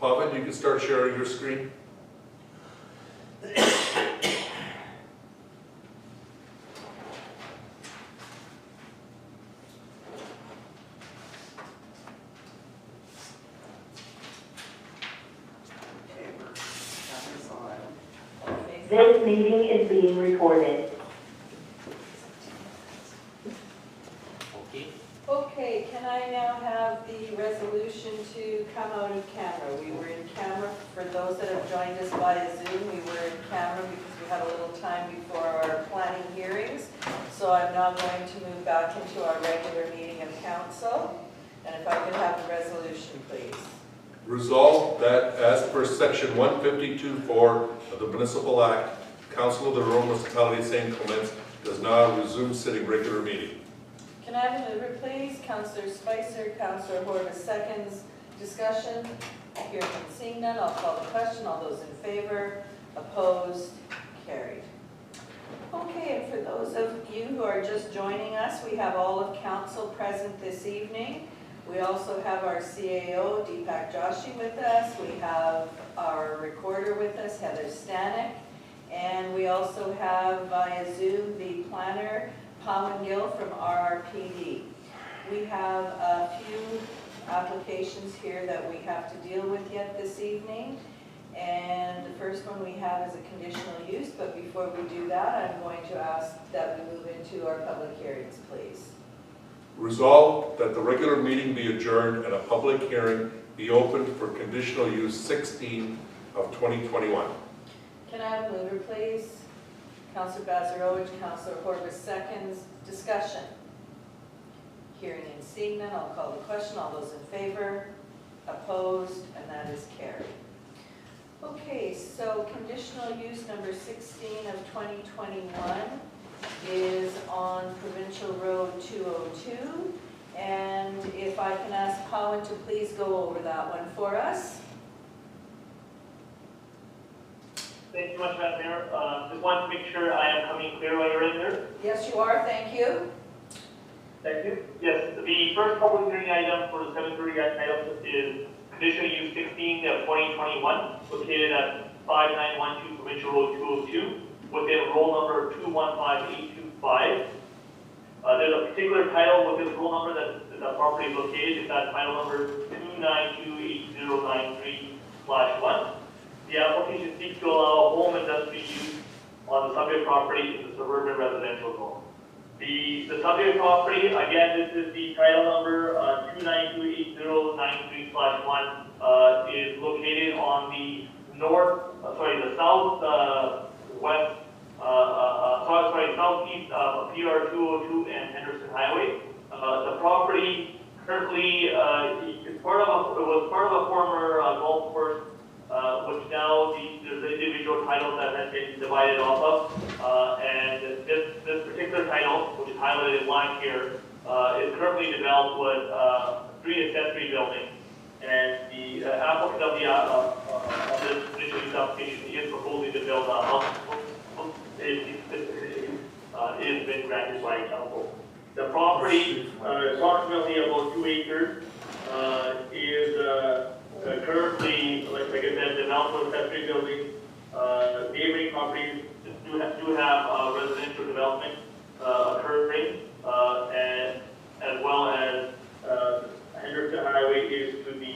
Pavan, you can start sharing your screen. This meeting is being recorded. Okay, can I now have the resolution to come out of camera? We were in camera, for those that have joined us via Zoom, we were in camera because we had a little time before our planning hearings. So I'm now going to move back into our regular meeting of council. And if I could have the resolution, please. Resolved that as per section 152(4) of the Municipal Act, Council of the Rural Municipality of St. Clements does now resume sitting regular meeting. Can I have a mover, please? Councillor Spicer, Councillor Horvath seconds. Discussion? Hearing and seeing none, I'll call the question. All those in favor? Opposed? Carried. Okay, and for those of you who are just joining us, we have all of council present this evening. We also have our CAO, Deepak Joshi, with us. We have our recorder with us, Heather Stanek. And we also have via Zoom the planner, Pawan Gill from RRPD. We have a few applications here that we have to deal with yet this evening. And the first one we have is a conditional use, but before we do that, I'm going to ask that we move into our public hearings, please. Resolved that the regular meeting be adjourned and a public hearing be opened for conditional use 16 of 2021. Can I have a mover, please? Councillor Bazarowicz, Councillor Horvath seconds. Discussion. Hearing and seeing none, I'll call the question. All those in favor? Opposed? And that is carried. Okay, so conditional use number 16 of 2021 is on Provincial Road 202. And if I can ask Pawan to please go over that one for us. Thank you much, Madam Mayor. Just wanted to make sure I am coming clear while you're in there. Yes, you are. Thank you. Thank you. Yes, the first public hearing item for the 7:30 item is conditional use 16 of 2021, located at 5912 Provincial Road 202, within roll number 215825. There's a particular title within the roll number that the property is located. It's that title number 2928093/1. The application seeks to allow home industry use on the subject property in the suburban residential zone. The subject property, again, this is the title number 2928093/1, is located on the southeast of PR 202 and Henderson Highway. The property currently was part of a former golf course, which now there's individual titles that have been divided off of, and this particular title, which is highlighted in line here, is currently developed with 3 accessory buildings, and the applicant of this conditional use application is proposing to build a house. It has been granted by council. The property, approximately about 2 acres, is currently, like I said, developed with accessory buildings. Neighboring properties do have residential development occurring, and as well as Henderson Highway is to the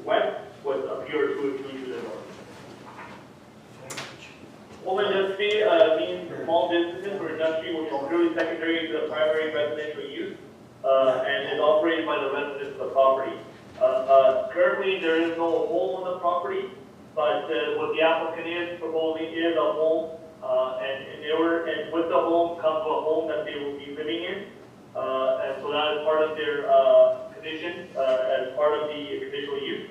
west, with a PR 202 to the north. Home industry means small businesses or industry which is clearly secondary to the primary residential use and is operated by the residents of the property. Currently, there is no home on the property, but what the applicant is proposing is a home, and with the home comes a home that they will be living in, and so that is part of their condition as part of the conditional use.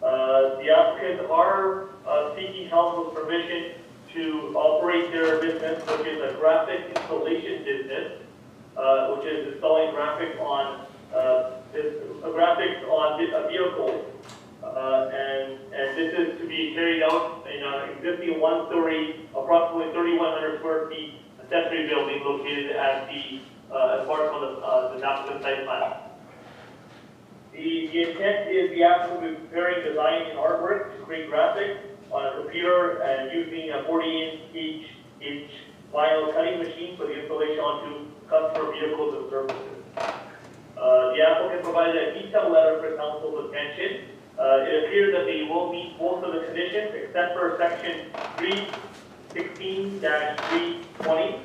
The applicants are seeking council's permission to operate their business, which is a graphic installation business, which is installing graphics on vehicles, and this is to be carried out in an existing 1-story, approximately 3,100 square feet accessory building located at as part of the applicant site plan. The intent is the applicant will be preparing design and artwork to create graphics on a computer and using a 40-inch vinyl cutting machine for the installation onto customer vehicles and services. The applicant provided a detailed letter for council's attention. It appears that they will meet most of the conditions except for section 316-320,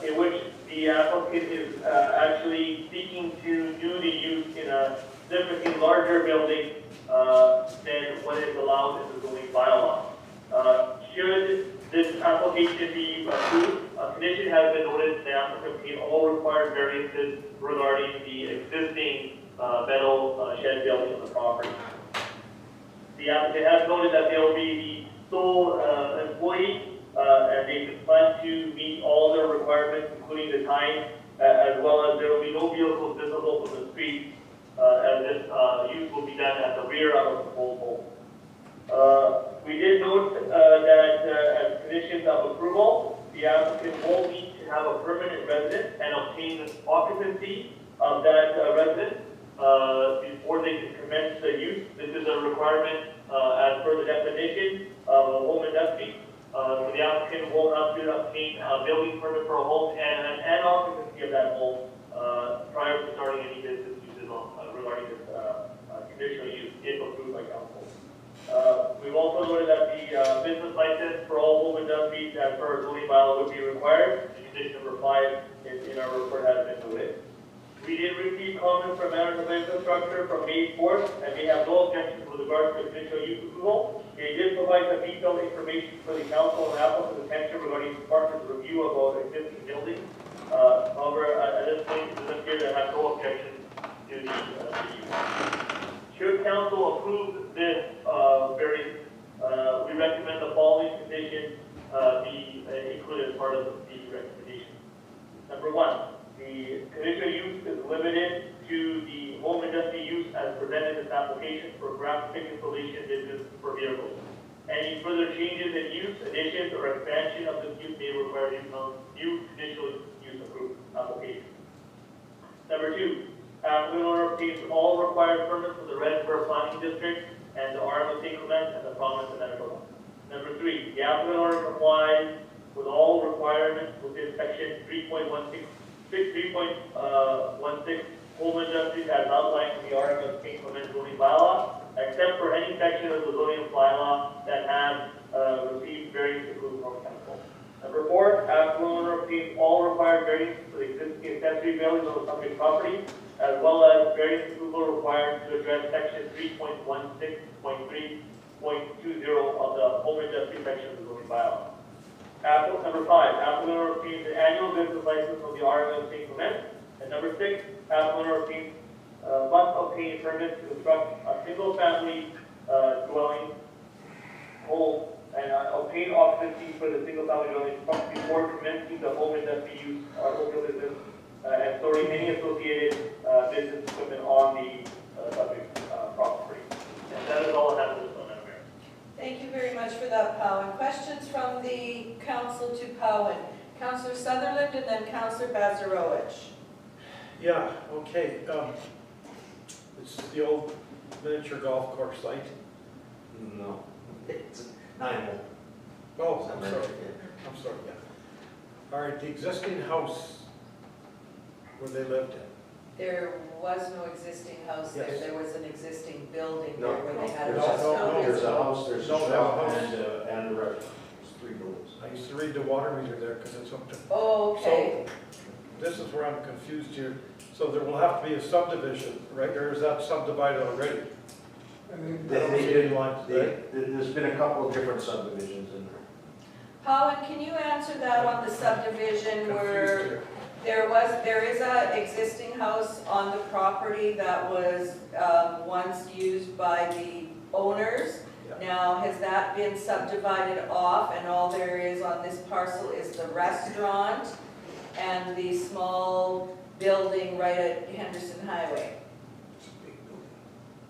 in which the applicant is actually seeking to do the use in a significantly larger building than what is allowed in the zoning bylaw. Should this application be approved, a condition has been noted that the applicant meet all required variances regarding the existing metal shed building on the property. The applicant has noted that they will be the sole employee and they plan to meet all their requirements, including the time, as well as there will be no vehicles visible from the street, as this use will be done at the rear of the whole home. We did note that as conditions of approval, the applicant will need to have a permanent residence and obtain occupancy of that residence before they can commence the use. This is a requirement as per the definition of a home industry. So the applicant will have to obtain a building permit for a home and an occupancy of that home prior to starting any business uses regarding this conditional use if approved by council. We've also noted that the business license for all home industries as per our zoning bylaw would be required. The condition number 5 in our report has been noted. We did receive comments from management of infrastructure from May 4th, and they have no objections with regards to conditional use approval. They did provide some detailed information for the council and applicant's attention regarding the department's review of existing buildings. However, at this point, it does appear to have no objections to the use. Should council approve this variance, we recommend the following conditions be included as part of the recommendation. Number 1, the conditional use is limited to the home industry use as presented in this application for graphic installation business for vehicles. Any further changes in use, additions, or expansion of this use may require new conditional use approved application. Number 2, applicant owner obtains all required permits from the Redbird Planning District and the RM of St. Clement and the Province of Manitoba. Number 3, the applicant owner complies with all requirements within section 3.16 home industries as outlined in the RM of St. Clement zoning bylaw, except for any section of the zoning bylaw that has received variance approval from council. Number 4, applicant owner obtains all required variances for the existing accessory buildings on the subject property, as well as variance approval required to address section 3.16.3.20 of the home industry section of the zoning bylaw. Number 5, applicant owner obtains an annual business license from the RM of St. Clement. And number 6, applicant owner obtains must obtain permits to construct a single-family dwelling home and obtain occupancy for the single-family dwelling before commencing the home industry use automobile business and storing any associated business equipment on the subject property. And that is all I have for this one, Madam Mayor. Thank you very much for that, Powen. Questions from the council to Powen? Councillor Sutherland and then Councillor Bazarowicz. Yeah, okay. It's the old miniature golf course site. No, it's 9-hole. Oh, I'm sorry. I'm sorry, yeah. All right, the existing house where they lived in. There was no existing house there. Yes. There was an existing building No, there where they had a there's restaurant. There's a house, there's a No, shop, no, and a restaurant. There's 3 buildings. I used to read the water meter there because it's hooked to. Oh, okay. This is where I'm confused here. So there will have to be a subdivision, right? Or is that subdivided already? There's been a couple of different subdivisions in there. Powen, can you answer that on the subdivision where Confused here. there is a existing house on the property that was once used by the owners? Yeah. Now, has that been subdivided off and all there is on this parcel is the restaurant and the small building right at Henderson Highway?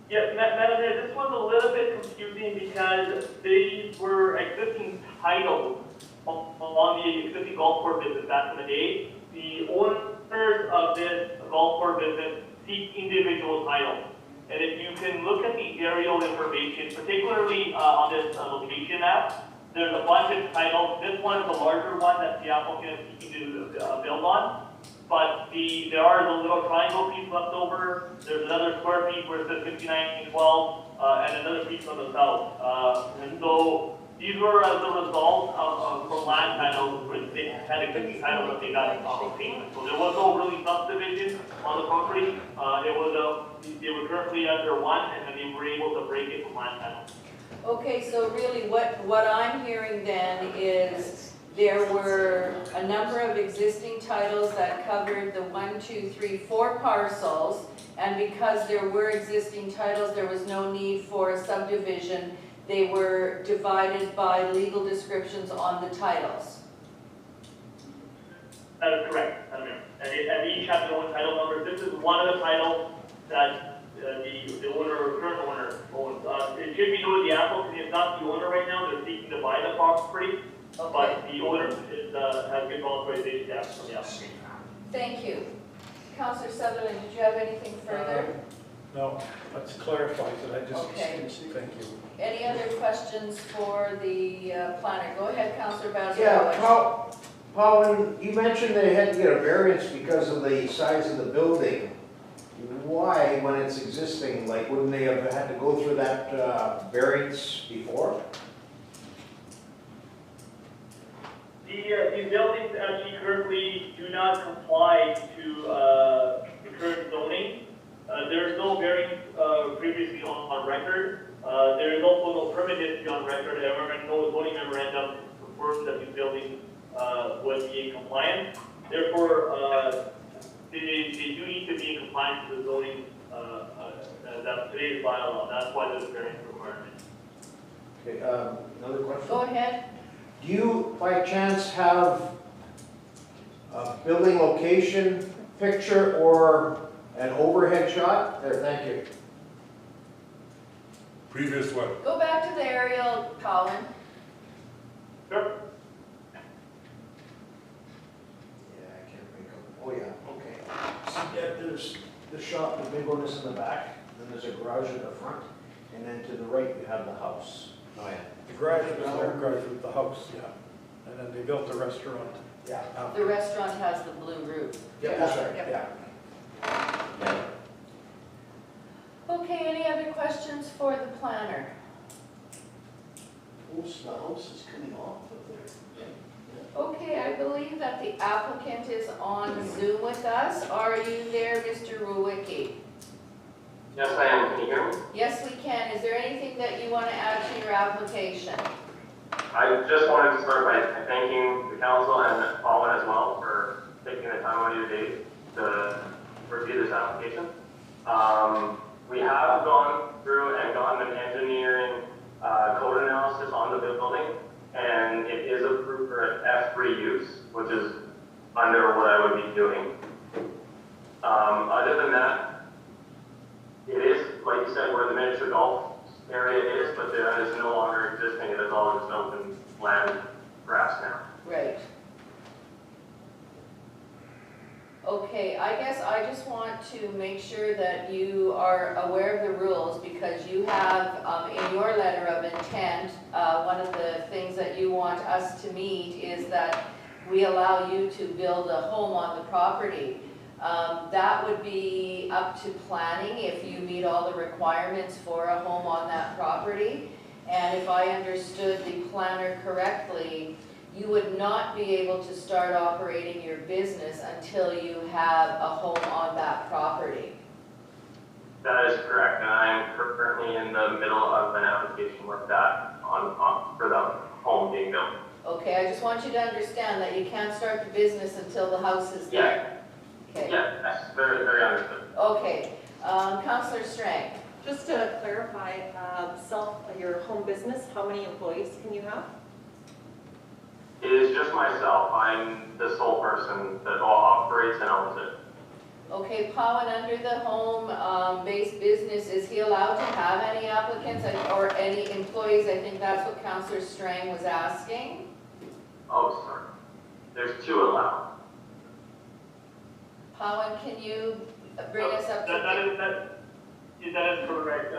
Yes, Madam Mayor, this was a little bit confusing because these were existing titles on the existing golf course business back in the day. The owners of this golf course business seek individual titles. And if you can look at the aerial information, particularly on this location map, there's a bunch of titles. This one is the larger one that the applicant is seeking to build on. But there are the little triangle piece left over. There's another square piece where it says 5912, and another piece on the south. And so these were as a result of from land titles, where they had existing titles that they got off of payment. So there was no really subdivision on the property. They were currently under one, and then they were able to break it from land titles. Okay, so really what I'm hearing then is there were a number of existing titles that covered the 1, 2, 3, 4 parcels, and because there were existing titles, there was no need for a subdivision. They were divided by legal descriptions on the titles. That is correct, Madam Mayor. And they each have their own title numbers. This is one of the titles that the owner or current owner owns. It should be noted the applicant is not the owner right now. They're seeking to buy the property, but the owner has given authorization to act from the applicant. Thank you. Councillor Sutherland, did you have anything further? No, that clarifies it, I just, Okay. thank you. Any other questions for the planner? Go ahead, Councillor Basil. Yeah, Paul, when you mentioned they had to get a variance because of the size of the building. Why, when it's existing, like, wouldn't they have had to go through that variance before? These buildings actually currently do not comply to the current zoning. There is no variance previously on record. There is also no permit history on record. No zoning memorandum confirms that these buildings would be in compliance. Therefore, they do need to be in compliance with the zoning that today's bylaw. That's why there's a variance requirement. Okay, another question? Go ahead. Do you, by chance, have a building location picture or an overhead shot? There, thank you. Previous one. Go back to the aerial, Colin. Sure. Yeah, I can't make up. Oh, yeah, okay. See, there's the shop, the big one is in the back, then there's a garage at the front, and then to the right you have the house. Oh, yeah. The garage was their garage with the house, yeah. And then they built the restaurant. Yeah. The restaurant has the blue roof. Yeah, that's right, Yep. yeah. Okay, any other questions for the planner? The house is coming off of there. Okay, I believe that the applicant is on Zoom with us. Are you there, Mr. Ruwicki? Yes, I am. Can you hear me? Yes, we can. Is there anything that you want to add to your application? I just wanted to start by thanking the council and Paula as well for taking the time out of your day to review this application. We have gone through and gotten an engineering code analysis on the building, and it is approved for an F3 use, which is under what I would be doing. Other than that, it is, like you said, where the miniature golf area is, but there is no longer existing. It is all just open land grass now. Right. Okay, I guess I just want to make sure that you are aware of the rules, because you have, in your letter of intent, one of the things that you want us to meet is that we allow you to build a home on the property. That would be up to planning if you meet all the requirements for a home on that property. And if I understood the planner correctly, you would not be able to start operating your business until you have a home on that property. That is correct, and I am currently in the middle of an application with that for the home being built. Okay, I just want you to understand that you can't start the business until the house is there. Okay. Yeah, that's very, very understood. Okay, Councillor Strang. Just to clarify, your home business, how many employees can you have? It is just myself. I'm the sole person that operates and owns it. Okay, Pawan, under the home-based business, is he allowed to have any applicants or any employees? I think that's what Councillor Strang was asking. Oh, sorry. There's 2 allowed. Pawan, can you bring us up to date? That is correct.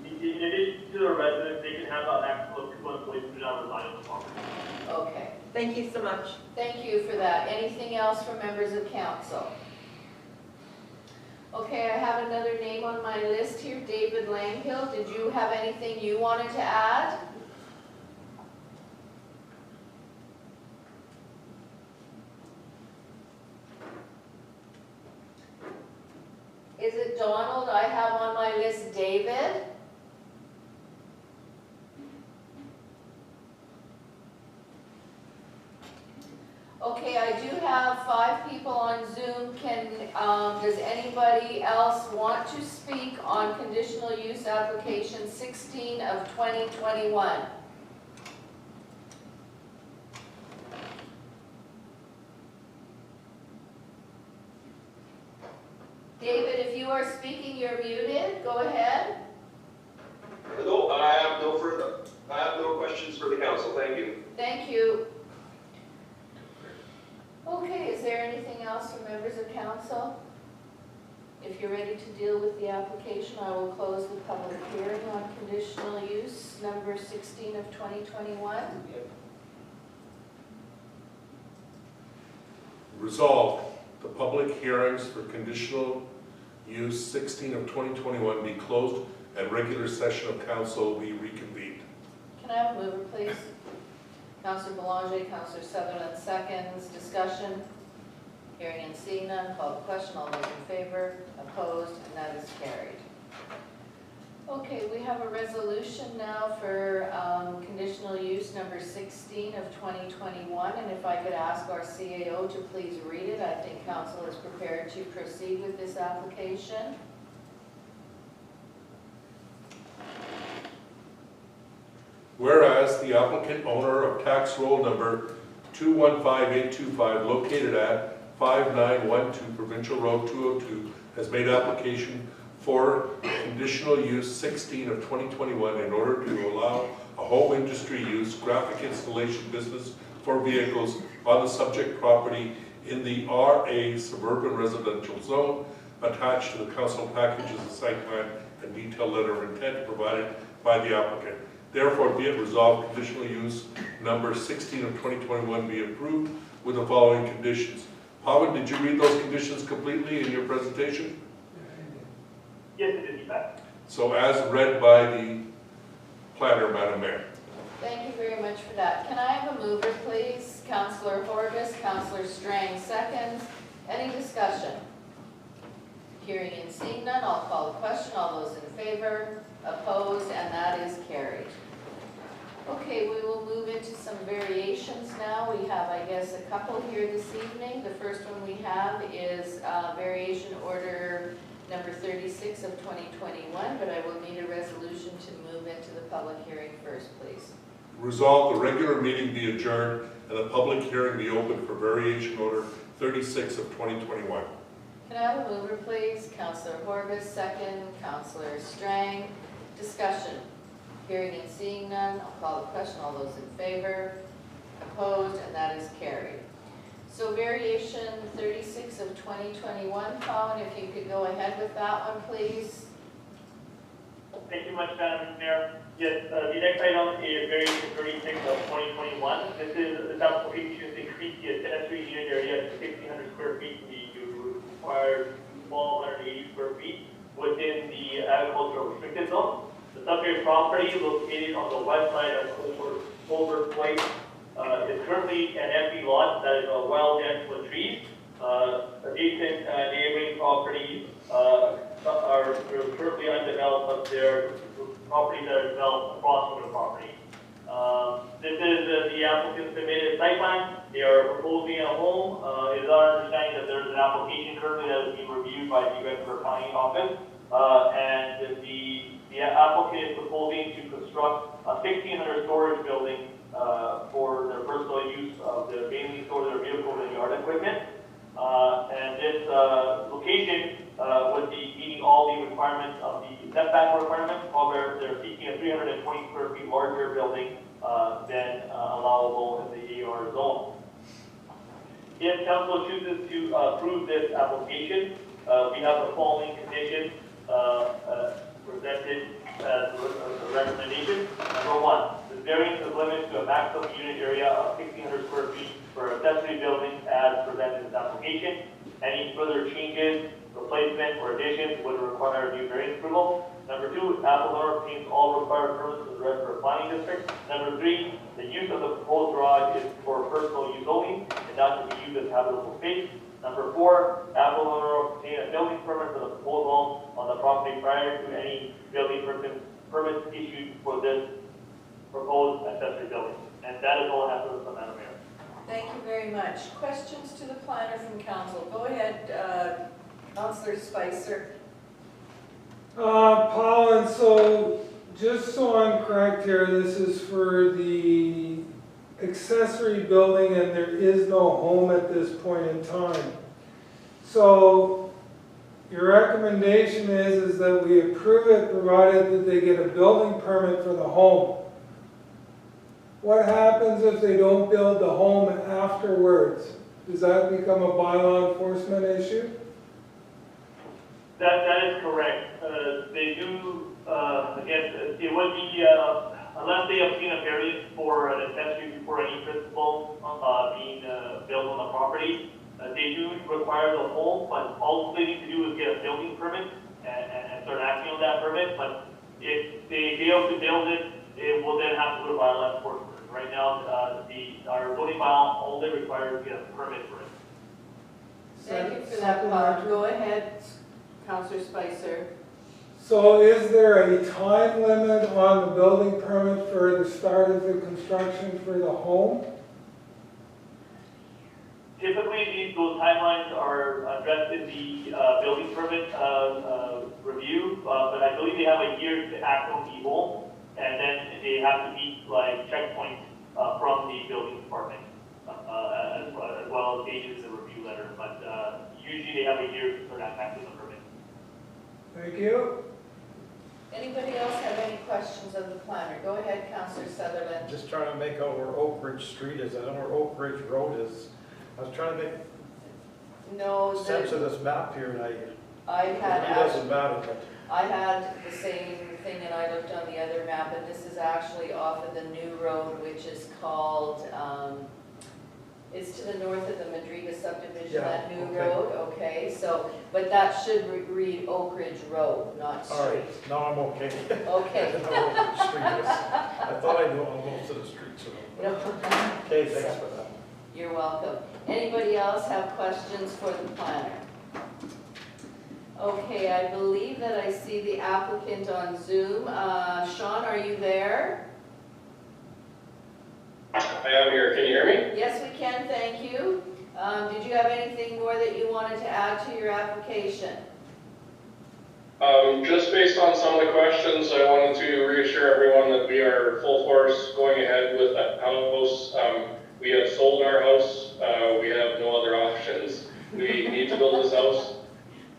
In addition to the residents, they can have a maximum of 2 employees who do not reside on the property. Okay, Thank you so much. thank you for that. Anything else from members of council? Okay, I have another name on my list here, David Langhill. Did you have anything you wanted to add? Is it Donald? I have on my list David. Okay, I do have 5 people on Zoom. Does anybody else want to speak on conditional use application 16 of 2021? David, if you are speaking, you're muted. Go ahead. No, I have no questions for the council, thank you. Thank you. Okay, is there anything else from members of council? If you're ready to deal with the application, I will close the public hearing on conditional use number 16 of 2021. Resolved, the public hearings for conditional use 16 of 2021 be closed and regular session of council be reconvened. Can I have a mover, please? Councillor Belanger, Councillor Sutherland seconds. Discussion. Hearing and seeing none. Call the question. All those in favor? Opposed? And that is carried. Okay, we have a resolution now for conditional use number 16 of 2021. And if I could ask our CAO to please read it. I think council is prepared to proceed with this application. Whereas the applicant owner of tax roll number 215825 located at 5912 Provincial Road 202 has made application for conditional use 16 of 2021 in order to allow a home industry use graphic installation business for vehicles on the subject property in the RA suburban residential zone. Attached to the council package is a site plan and detailed letter of intent provided by the applicant. Therefore, be it resolved, conditional use number 16 of 2021 be approved with the following conditions. Pawan, did you read those conditions completely in your presentation? Yes, it is, Pat. So as read by the planner, Madam Mayor. Thank you very much for that. Can I have a mover, please? Councillor Horvis, Councillor Strang seconds. Any discussion? Hearing and seeing none, I'll call the question. All those in favor? Opposed? And that is carried. Okay, we will move into some variations now. We have, I guess, a couple here this evening. The first one we have is variation order number 36 of 2021, but I will need a resolution to move into the public hearing first, please. Resolve the regular meeting be adjourned and the public hearing be open for variation order 36 of 2021. Can I have a mover, please? Councillor Horvis, second. Councillor Strang. Discussion. Hearing and seeing none, I'll call the question. All those in favor? Opposed? And that is carried. So variation 36 of 2021, Colin, if you could go ahead with that one, please. Thank you much, Madam Mayor. Yes, the next item is variation 36 of 2021. This application to increase the accessory unit area to 1,600 square feet. The required small 180 square feet within the agricultural restricted zone. The subject property located on the west side of Colbert Place is currently an empty lot that is well dense with trees. Adjacent neighboring properties are currently undeveloped, but there are properties that are developed across from the property. This is the applicant submitted site plan. They are proposing a home. It is our understanding that there is an application currently that is being reviewed by the Vancouver County office, and the applicant is proposing to construct a 1,600 storage building for their personal use of mainly store their vehicles and yard equipment. And this location would be meeting all the requirements of the setback requirements. However, they're seeking a 320 square feet larger building than allowable in the AR zone. If council chooses to approve this application, we have the following conditions. presented as a recommendation. Number one, the variance is limited to a maximum unit area of 1,600 square feet for accessory buildings as presented in this application. Any further changes, replacement, or additions would require a new variance approval. Number two, applicant owner obtains all required permits from the Redford Planning District. Number three, the use of the proposed garage is for personal use only and not to be used as habitable space. Number four, applicant owner obtain a building permit for the proposed home on the property prior to any building permits issued for this proposed accessory building. And that is all I have for the Madam Mayor. Thank you very much. Questions to the planner from council? Go ahead, Councillor Spicer. Paul, and so, just so I'm correct here, this is for the accessory building and there is no home at this point in time. So, your recommendation is that we approve it provided that they get a building permit for the home. What happens if they don't build the home afterwards? Does that become a bylaw enforcement issue? That is correct. They do, again, it would be, unless they obtain a variance for an accessory before any principal being built on the property, they do require the home, but all they need to do is get a building permit and start acting on that permit. But if they fail to build it, it will then have to go to bylaw enforcement. Right now, our zoning bylaw only requires to get a permit for it. Thank you for that, Bob. Go ahead, Councillor Spicer. So is there a time limit on the building permit for the start of the construction for the home? Typically, those timelines are addressed in the building permit review, but I believe they have a year to act on the home, and then they have to meet like checkpoints from the building department, as well as pages in the review letter. But usually they have a year to start acting on the permit. Thank you. Anybody else have any questions of the planner? Go ahead, Councillor Sutherland. Just trying to make out where Oak Ridge Street is. I know where Oak Ridge Road is. I was trying to make No, sense of this map here, and it it doesn't matter, but I had the same thing, and I looked on the other map, and this is actually off of the new road, which is called, it's to the north of the Madriga subdivision, Yeah, that new okay. road, okay, so, but that should read Oak Ridge Road, not all street. right, now I'm okay. Okay. I didn't know where Oak Ridge Street is. I thought I knew all most of the streets. No. Okay, thanks for that. You're welcome. Anybody else have questions for the planner? Okay, I believe that I see the applicant on Zoom. Sean, are you there? I am here, can you hear me? Yes, we can, thank you. Did you have anything more that you wanted to add to your application? Just based on some of the questions, I wanted to reassure everyone that we are full force going ahead with that house. We have sold our house, we have no other options. We need to build this house.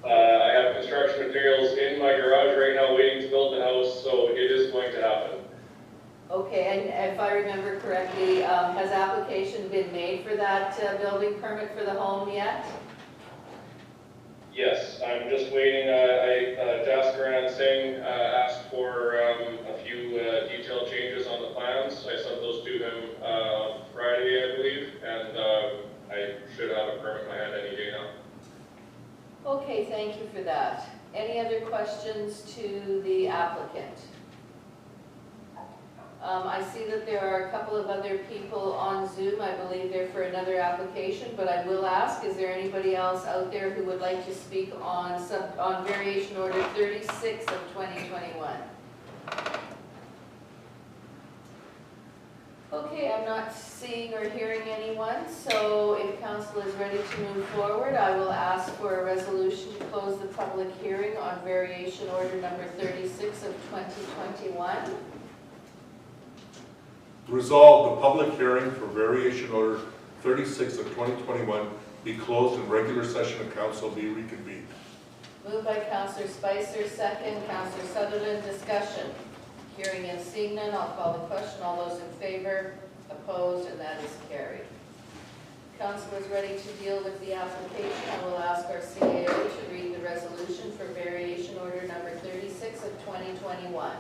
I have construction materials in my garage right now waiting to build the house, so it is going to happen. Okay, and if I remember correctly, has application been made for that building permit for the home yet? Yes, I'm just waiting. Jaskaran Singh asked for a few detailed changes on the plans. I sent those to him on Friday, I believe, and I should have a permit in my hand any day now. Okay, thank you for that. Any other questions to the applicant? I see that there are a couple of other people on Zoom. I believe they're for another application, but I will ask, is there anybody else out there who would like to speak on variation order 36 of 2021? Okay, I'm not seeing or hearing anyone, so if council is ready to move forward, I will ask for a resolution to close the public hearing on variation order number 36 of 2021. Resolved, the public hearing for variation order 36 of 2021 be closed and regular session of council be reconvened. Moved by Councillor Spicer, second. Councillor Sutherland, discussion. Hearing and seeing none, I'll call the question. All those in favor, opposed, and that is carried. Council is ready to deal with the application. I will ask our CAO to read the resolution for variation order number 36 of of 2021.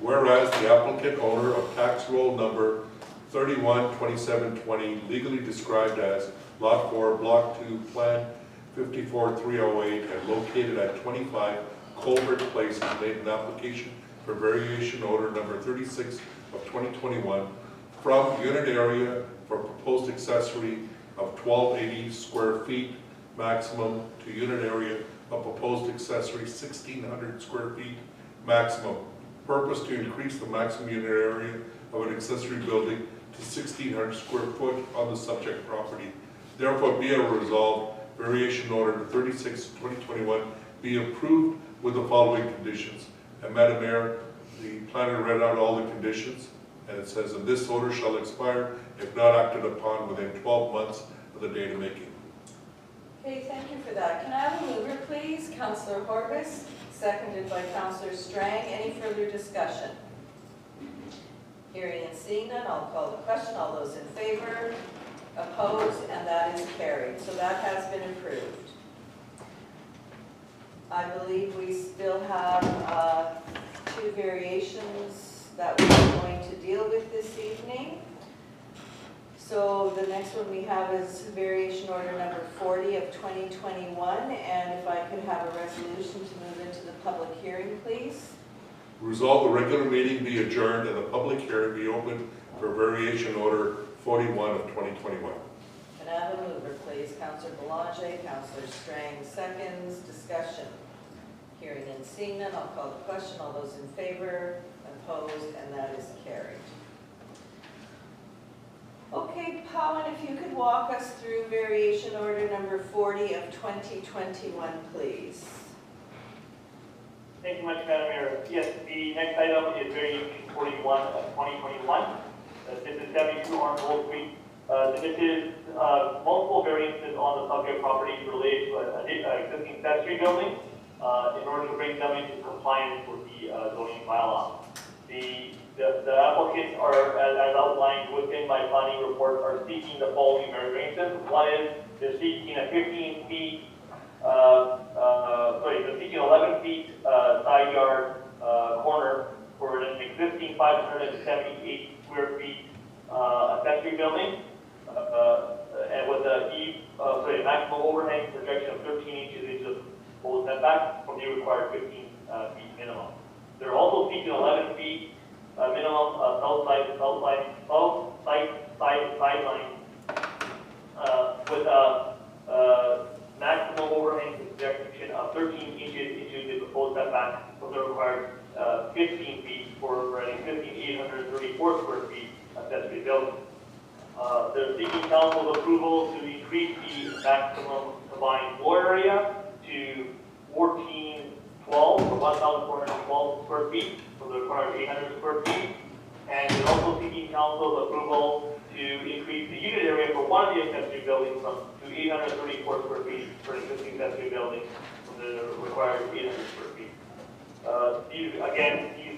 Whereas the applicant owner of tax roll number 312720, legally described as Lot 4, Block 2, Plan 54308, and located at 25 Colbert Place, has made an application for variation order number 36 of 2021 from unit area for proposed accessory of 1280 square feet maximum to unit area of proposed accessory 1600 square feet maximum. Purpose to increase the maximum unit area of an accessory building to 1600 square foot on the subject property. Therefore, be it resolved, variation order 36 of 2021 be approved with the following conditions. And Madam Mayor, the planner read out all the conditions, and it says, and this order shall expire if not acted upon within 12 months of the date of making. Okay, thank you for that. Can I have a mover, please? Councillor Horvis, seconded by Councillor Strang. Any further discussion? Hearing and seeing none, I'll call the question. All those in favor, opposed, and that is carried. So that has been approved. I believe we still have two variations that we're going to deal with this evening. So the next one we have is variation order number 40 of 2021, and if I could have a resolution to move into the public hearing, please. Resolve the regular meeting be adjourned and the public hearing be open for variation order 41 of 2021. Can I have a mover, please? Councillor Belanger, Councillor Strang, seconds. Discussion. Hearing and seeing none, I'll call the question. All those in favor, opposed, and that is carried. Okay, Pawan, if you could walk us through variation order number 40 of 2021, please. Thank you much, Madam Mayor. Yes, the next item is variation 41 of 2021. This is 72 Orange Gold Street. This is multiple variances on the subject property related to an existing accessory building in order to bring them into compliance with the zoning bylaw. The applicants are, as outlined within my planning report, are seeking the following variances. One is they're seeking a 15 feet, they're seeking 11 feet side yard corner for an existing 578 square feet accessory building, and with a maximum overhang projection of 13 inches into the full setback from the required 15 feet minimum. They're also seeking 11 feet minimum sideline with a maximum overhang projection of 13 inches into the proposed setback from the required 15 feet for an existing 834 square feet accessory building. They're seeking council's approval to increase the maximum combined floor area to 1,412 or 1,412 square feet from the required 800 square feet. And they're also seeking council's approval to increase the unit area for one of the accessory buildings to 834 square feet for an existing accessory building from the required 800 square feet. These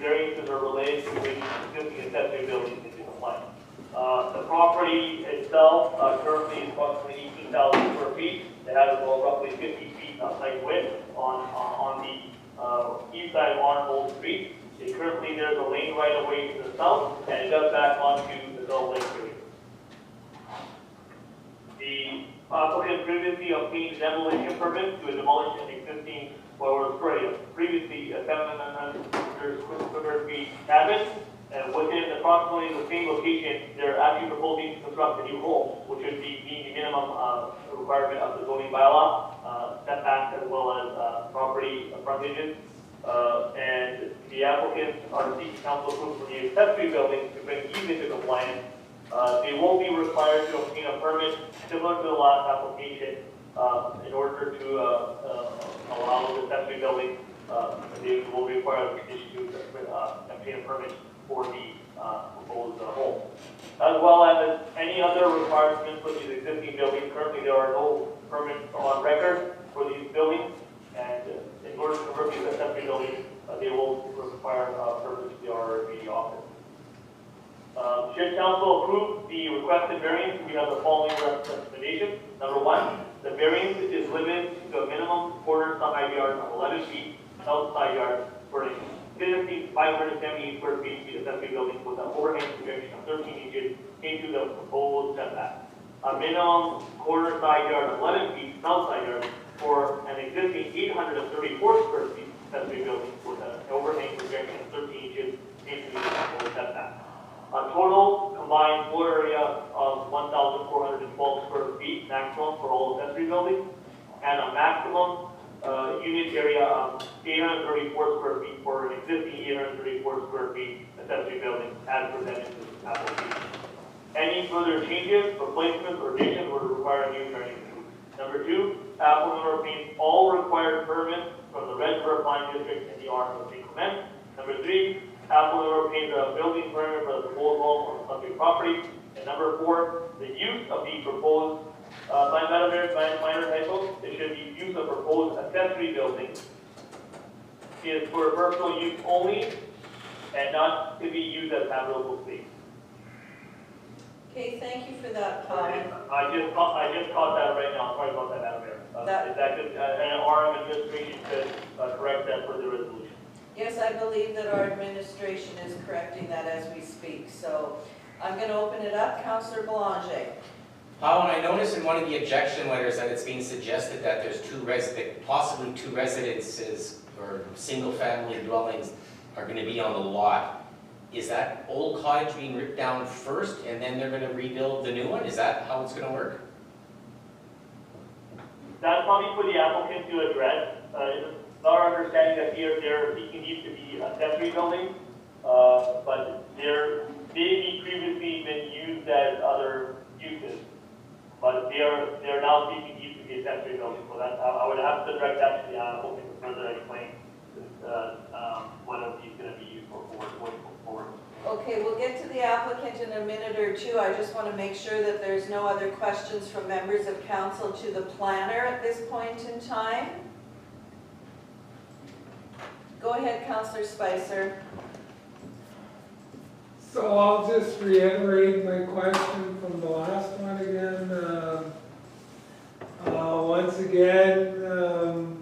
variances are related to bringing existing accessory buildings into compliance. The property itself currently is approximately 18,000 square feet. It has about roughly 50 feet of site width on the east side of Orange Street. Currently, there's a lane right away to the south, and it does back onto the Gull Lake River. The applicant previously obtained demolition permit to demolish an existing, previously a 700 square feet cabin, and within approximately the same location, they're actually proposing to construct a new home, which would be meeting the minimum requirement of the zoning bylaw, setbacks as well as property frontages. And the applicants are seeking council approval for the accessory building to bring these into compliance. They will be required to obtain a permit similar to the last application in order to allow the accessory building. They will be required to obtain a permit for the proposed home. As well as any other requirements for these existing buildings. Currently, there are no permits on record for these buildings, and in order to convert these accessory buildings, they will require permits to the RRB office. Should council approve the requested variance, we have the following recommendations. Number one, the variance is limited to a minimum quarter side yard of 11 feet, south side yard, for an existing 578 square feet accessory building with an overhang projection of 13 inches into the proposed setback. A minimum corner side yard of 11 feet south side yard for an existing 834 square feet accessory building with an overhang projection of 13 inches into the proposed setback. A total combined floor area of 1,412 square feet maximum for all accessory buildings, and a maximum unit area of 834 square feet for an existing 834 square feet accessory building as presented in this application. Any further changes, replacements, or additions would require a new zoning. Number 2, applicant obtains all required permits from the Red River Fine District in the R of St. Clement. Number 3, applicant obtains a building permit for the proposed home on the subject property. And number 4, the use of the proposed minor typo, it should be use of proposed accessory building is for personal use only and not to be used as habitable space. Okay, thank you for that, Paul. I just caught that right now. Sorry about that, Madam Mayor. Is that good? And our administration could correct that for the resolution. Yes, I believe that our administration is correcting that as we speak. So I'm going to open it up. Councillor Belanger. And I noticed in one of the objection letters that it's being suggested that there's possibly two residences or single-family dwellings are going to be on the lot. Is that old cottage being ripped down first and then they're going to rebuild the new one? Is that how it's going to work? That's probably for the applicant to address. It's our understanding that they're seeking these to be accessory buildings, but they may previously been used as other uses. But they're now seeking these to be accessory buildings. So that I would have to direct that to the applicant to further explain what of these going to be used for going forward. Okay, we'll get to the applicant in a minute or two. I just want to make sure that there's no other questions from members of council to the planner at this point in time. Go ahead, Councillor Spicer. So I'll just reiterate my question from the last one again. Once again,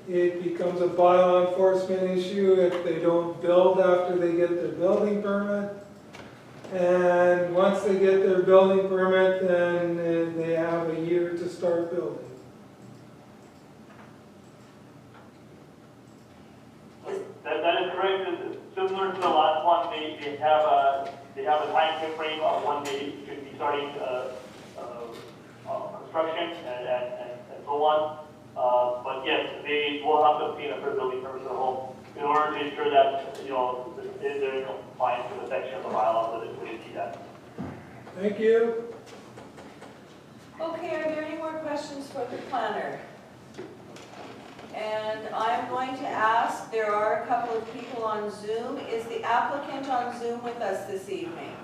it becomes a bylaw enforcement issue if they don't build after they get their building permit. And once they get their building permit, then they have a year to start building. That is correct. Similar to the last one, they have a time frame of when they should be starting construction and so on. But yes, they will have to obtain a building permit for the home in order to ensure that they're in compliance with the section of the bylaw that they see that. Thank you. Okay, are there any more questions for the planner? And I'm going to ask, there are a couple of people on Zoom. Is the applicant on Zoom with us this evening?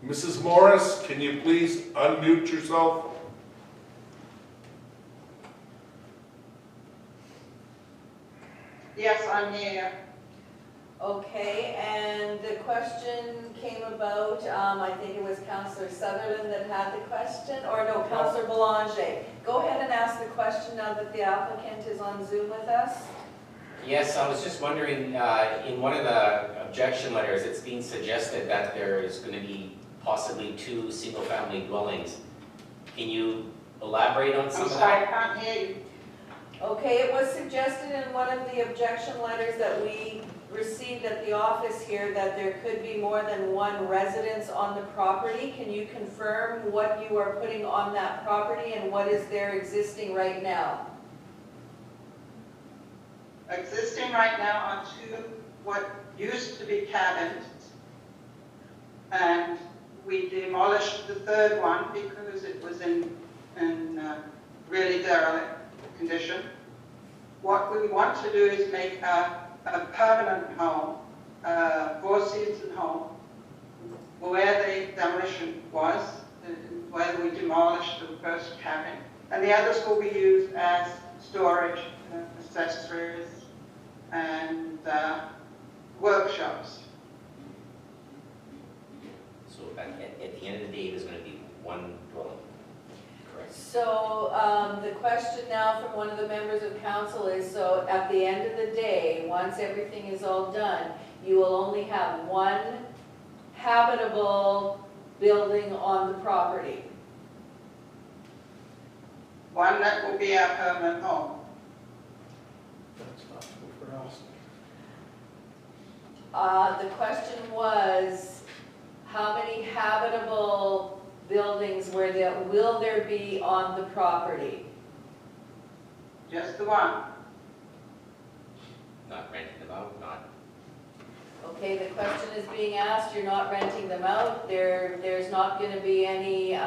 Mrs. Morris, can you please unmute yourself? Yes, I'm here. Okay, and the question came about, I think it was Councillor Sutherland that had the question, or no, Councillor Belanger. Go ahead and ask the question now that the applicant is on Zoom with us. Yes, I was just wondering, in one of the objection letters, it's being suggested that there is going to be possibly two single-family dwellings. Can you elaborate on some of that? I'm sorry, I can't hear you. Okay, it was suggested in one of the objection letters that we received at the office here that there could be more than one residence on the property. Can you confirm what you are putting on that property and what is there existing right now? Existing right now are two what used to be cabins, and we demolished the third one because it was in really derelict condition. What we want to do is make a permanent home, four-season home, where the demolition was, where we demolished the first cabin. And the others will be used as storage, accessories, and workshops. So at the end of the day, there's going to be one dwelling, correct? So The question now from one of the members of council is, so at the end of the day, once everything is all done, you will only have one habitable building on the property? One that will be our permanent home. That's not true for us. The question was, how many habitable buildings will there be on the property? Just the one. Not renting them out, not, Okay, the question is being asked, you're not renting them out, there's not gonna be any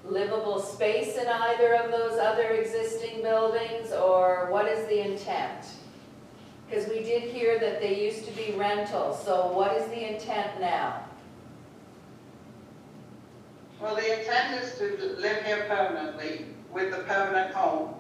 livable space in either of those other existing buildings, or what is the intent? Because we did hear that they used to be rentals, so what is the intent now? Well, the intent is to live here permanently with the permanent home.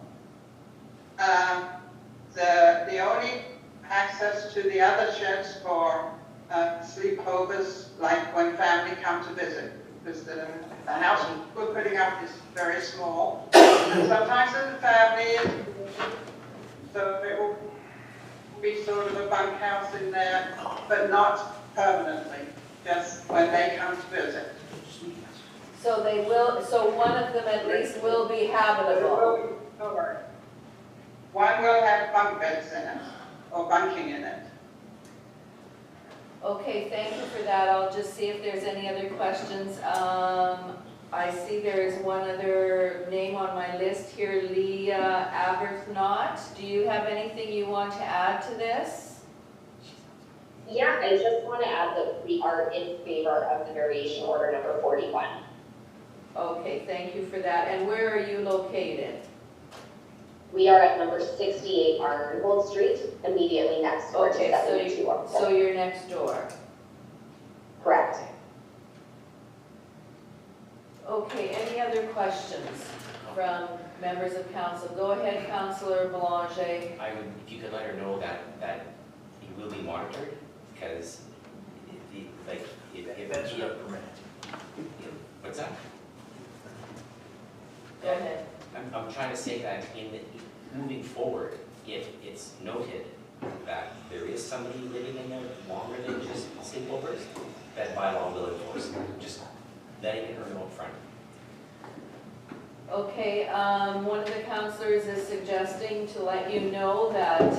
The only access to the other sheds for sleepovers, like when family come to visit, because the house we're putting up is very small. And sometimes the family, so it will be sort of a bunkhouse in there, but not permanently, just when they come to visit. So they will, so one of them at least will be habitable. One will have bunk beds in it, or bunking in it. Okay, thank you for that. I'll just see if there's any other questions. I see there is one other name on my list here, Leah Aberthnot. Do you have anything you want to add to this? Yeah, I just want to add that we are in favor of the variation order number 41. Okay, thank you for that. And where are you located? We are at number 68 Arnold Street, immediately next door Okay, to 72. so you're next door. Correct. Okay, any other questions from members of council? Go ahead, Councillor Belanger. I would, if you could let her know that it will be monitored, because if That's not permitted. What's that? Go ahead. I'm trying to say that moving forward, if it's noted that there is somebody living in there longer than just sleepovers, that bylaw will enforce it. Just letting her know up front. Okay, one of the councillors is suggesting to let you know that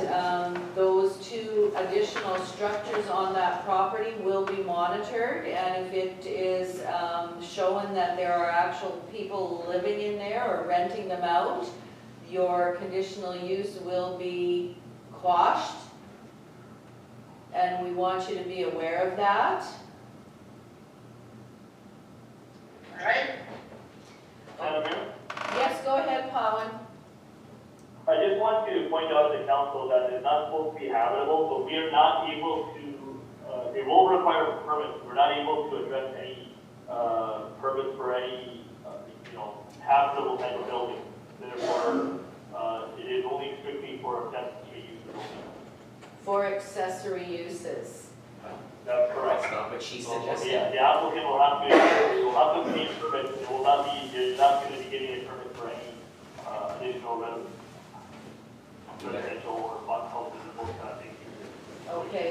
those two additional structures on that property will be monitored, and if it is shown that there are actual people living in there or renting them out, your conditional use will be quashed, and we want you to be aware of that. All right? Madam Mayor? Yes, go ahead, Pawan. I just want to point out to the council that it's not supposed to be habitable, so we are not able to, it will require permits. We're not able to address any permits for any, habitable type of building. Therefore, it is only strictly for accessory use. For accessory uses. That's correct. That's not what she So, suggested. yeah, the applicant will have to obtain a permit. It will not be, they're not going to be getting a permit for any additional residential or fund houses and those kind of things. Okay.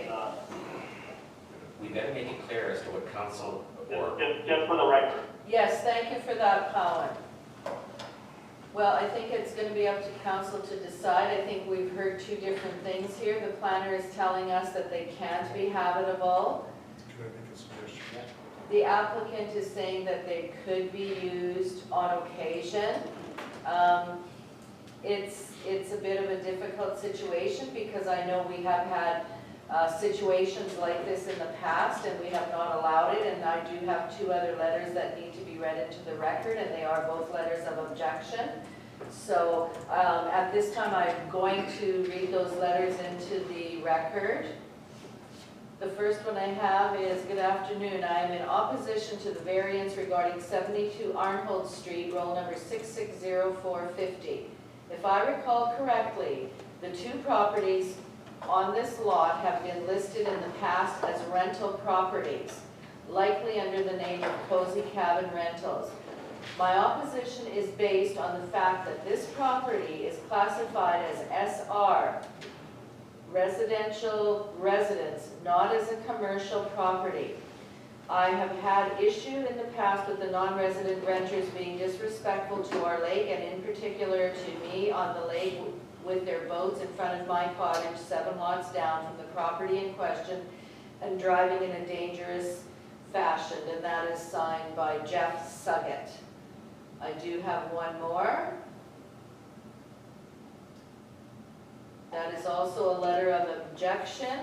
We better make it clear as to what council or. Just for the record. Yes, thank you for that, Pawan. Well, I think it's going to be up to council to decide. I think we've heard two different things here. The planner is telling us that they can't be habitable. Can I make a suggestion? The applicant is saying that they could be used on occasion. It's a bit of a difficult situation because I know we have had situations like this in the past and we have not allowed it, and I do have two other letters that need to be read into the record, and they are both letters of objection. So at this time I'm going to read those letters into the record. The first one I have is, good afternoon, I am in opposition to the variance regarding 72 Arnhold Street, roll number 660450. If I recall correctly, the two properties on this lot have been listed in the past as rental properties, likely under the name of Cozy Cabin Rentals. My opposition is based on the fact that this property is classified as SR, residential residence, not as a commercial property. I have had issue in the past with the non-resident renters being disrespectful to our lake, and in particular to me on the lake with their boats in front of my cottage 7 lots down from the property in question, and driving in a dangerous fashion, and that is signed by Jeff Suggett. I do have one more. That is also a letter of objection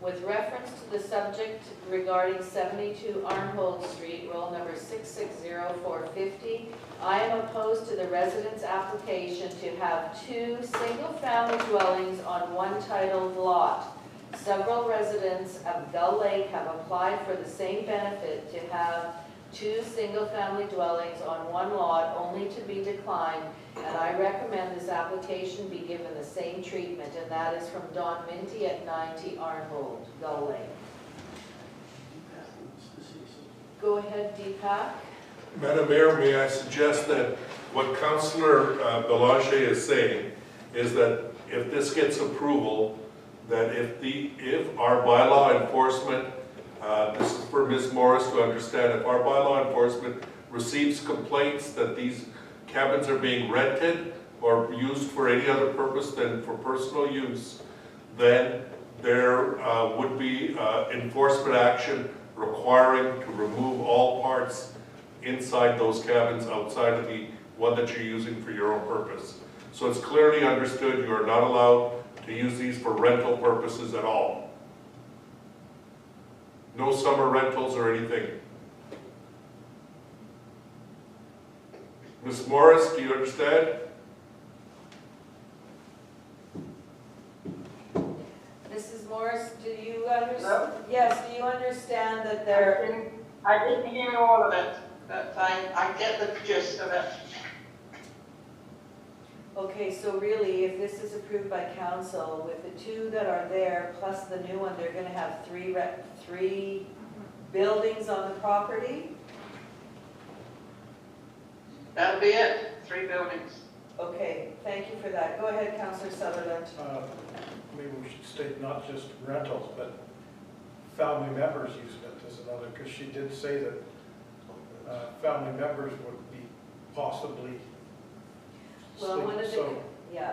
with reference to the subject regarding 72 Arnhold Street, roll number 660450. I am opposed to the resident's application to have 2 single-family dwellings on one titled lot. Several residents of Gull Lake have applied for the same benefit to have 2 single-family dwellings on one lot, only to be declined, and I recommend this application be given the same treatment, and that is from Don Minty at 90 Arnhold, Gull Lake. Go ahead, Deepak. Madam Mayor, may I suggest that what Councillor Belanger is saying is that if this gets approval, that if our bylaw enforcement, this is for Ms. Morris to understand, if our bylaw enforcement receives complaints that these cabins are being rented or used for any other purpose than for personal use, then there would be enforcement action requiring to remove all parts inside those cabins outside of the one that you're using for your own purpose. So it's clearly understood you are not allowed to use these for rental purposes at all. No summer rentals or anything. Ms. Morris, do you understand? Mrs. Morris, do you understand? Yes, do you understand that there... I didn't hear all of it, but I get the gist of it. Okay, so really, if this is approved by council, with the 2 that are there, plus the new one, they're gonna have 3 buildings on the property? That'll be it, 3 buildings. Okay, thank you for that. Go ahead, Councillor Sutherland. Maybe we should state not just rentals, but family members using it as another, because she did say that family members would be possibly Well, one of the, so.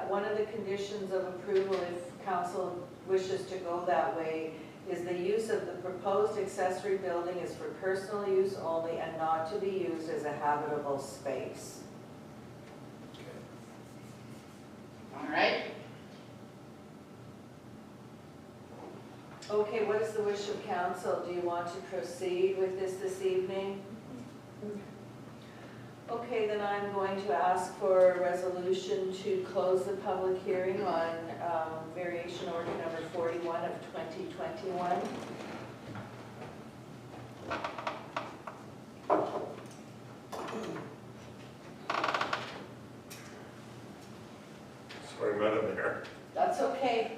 one of the conditions of approval, if council wishes to go that way, is the use of the proposed accessory building is for personal use only and not to be used as a habitable space. All right. Okay, what is the wish of council? Do you want to proceed with this evening? Okay, then I'm going to ask for a resolution to close the public hearing on variation order number 41 of 2021. Sorry, Madam Mayor. That's okay.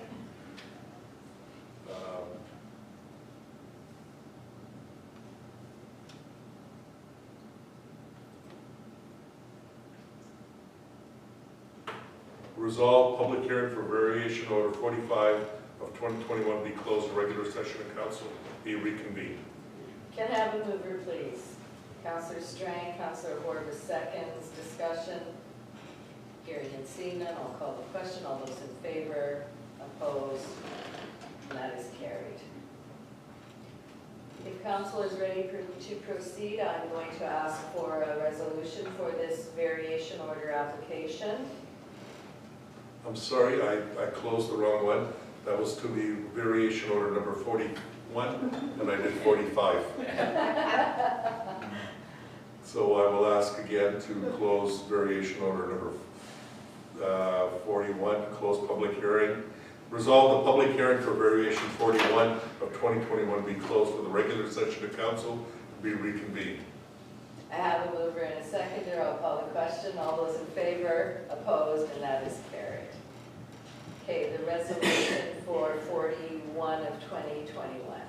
Resolve public hearing for variation order 45 of 2021 be closed, the regular session of council be reconvened. Can I have a mover, please? Councillor Strang, Councillor Horvath seconds. Discussion. Hearing and seeing none, I'll call the question. All those in favor, opposed, and that is carried. If council is ready to proceed, I'm going to ask for a resolution for this variation order application. I'm sorry, I closed the wrong one. That was to be variation order number 41, and I did 45. So I will ask again to close variation order number 41, close public hearing. Resolve the public hearing for variation 41 of 2021 be closed for the regular session of council be reconvened. I have a mover and a seconder. I'll call the question. All those in favor, opposed, and that is carried. Okay, the resolution for 41 of 2021.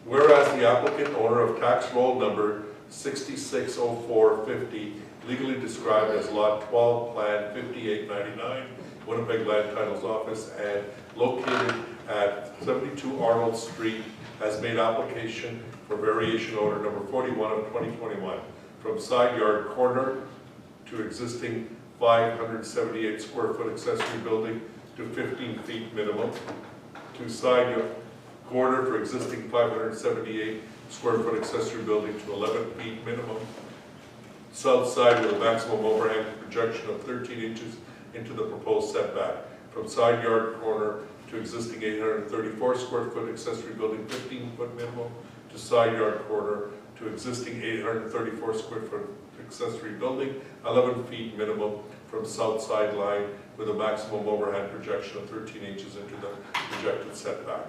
Whereas the applicant owner of tax roll number 660450, legally described as Lot 12, Plan 5899, Winnipeg Land Titles Office, and located at 72 Arnold Street, has made application for variation order number 41 of 2021 from side yard corner to existing 578 square foot accessory building to 15 feet minimum, to side yard corner for existing 578 square foot accessory building to 11 feet minimum, south side with a maximum overhang projection of 13 inches into the proposed setback, from side yard corner to existing 834 square foot accessory building 15 foot minimum, to side yard corner to existing 834 square foot accessory building 11 feet minimum, from south side line with a maximum overhang projection of 13 inches into the projected setback,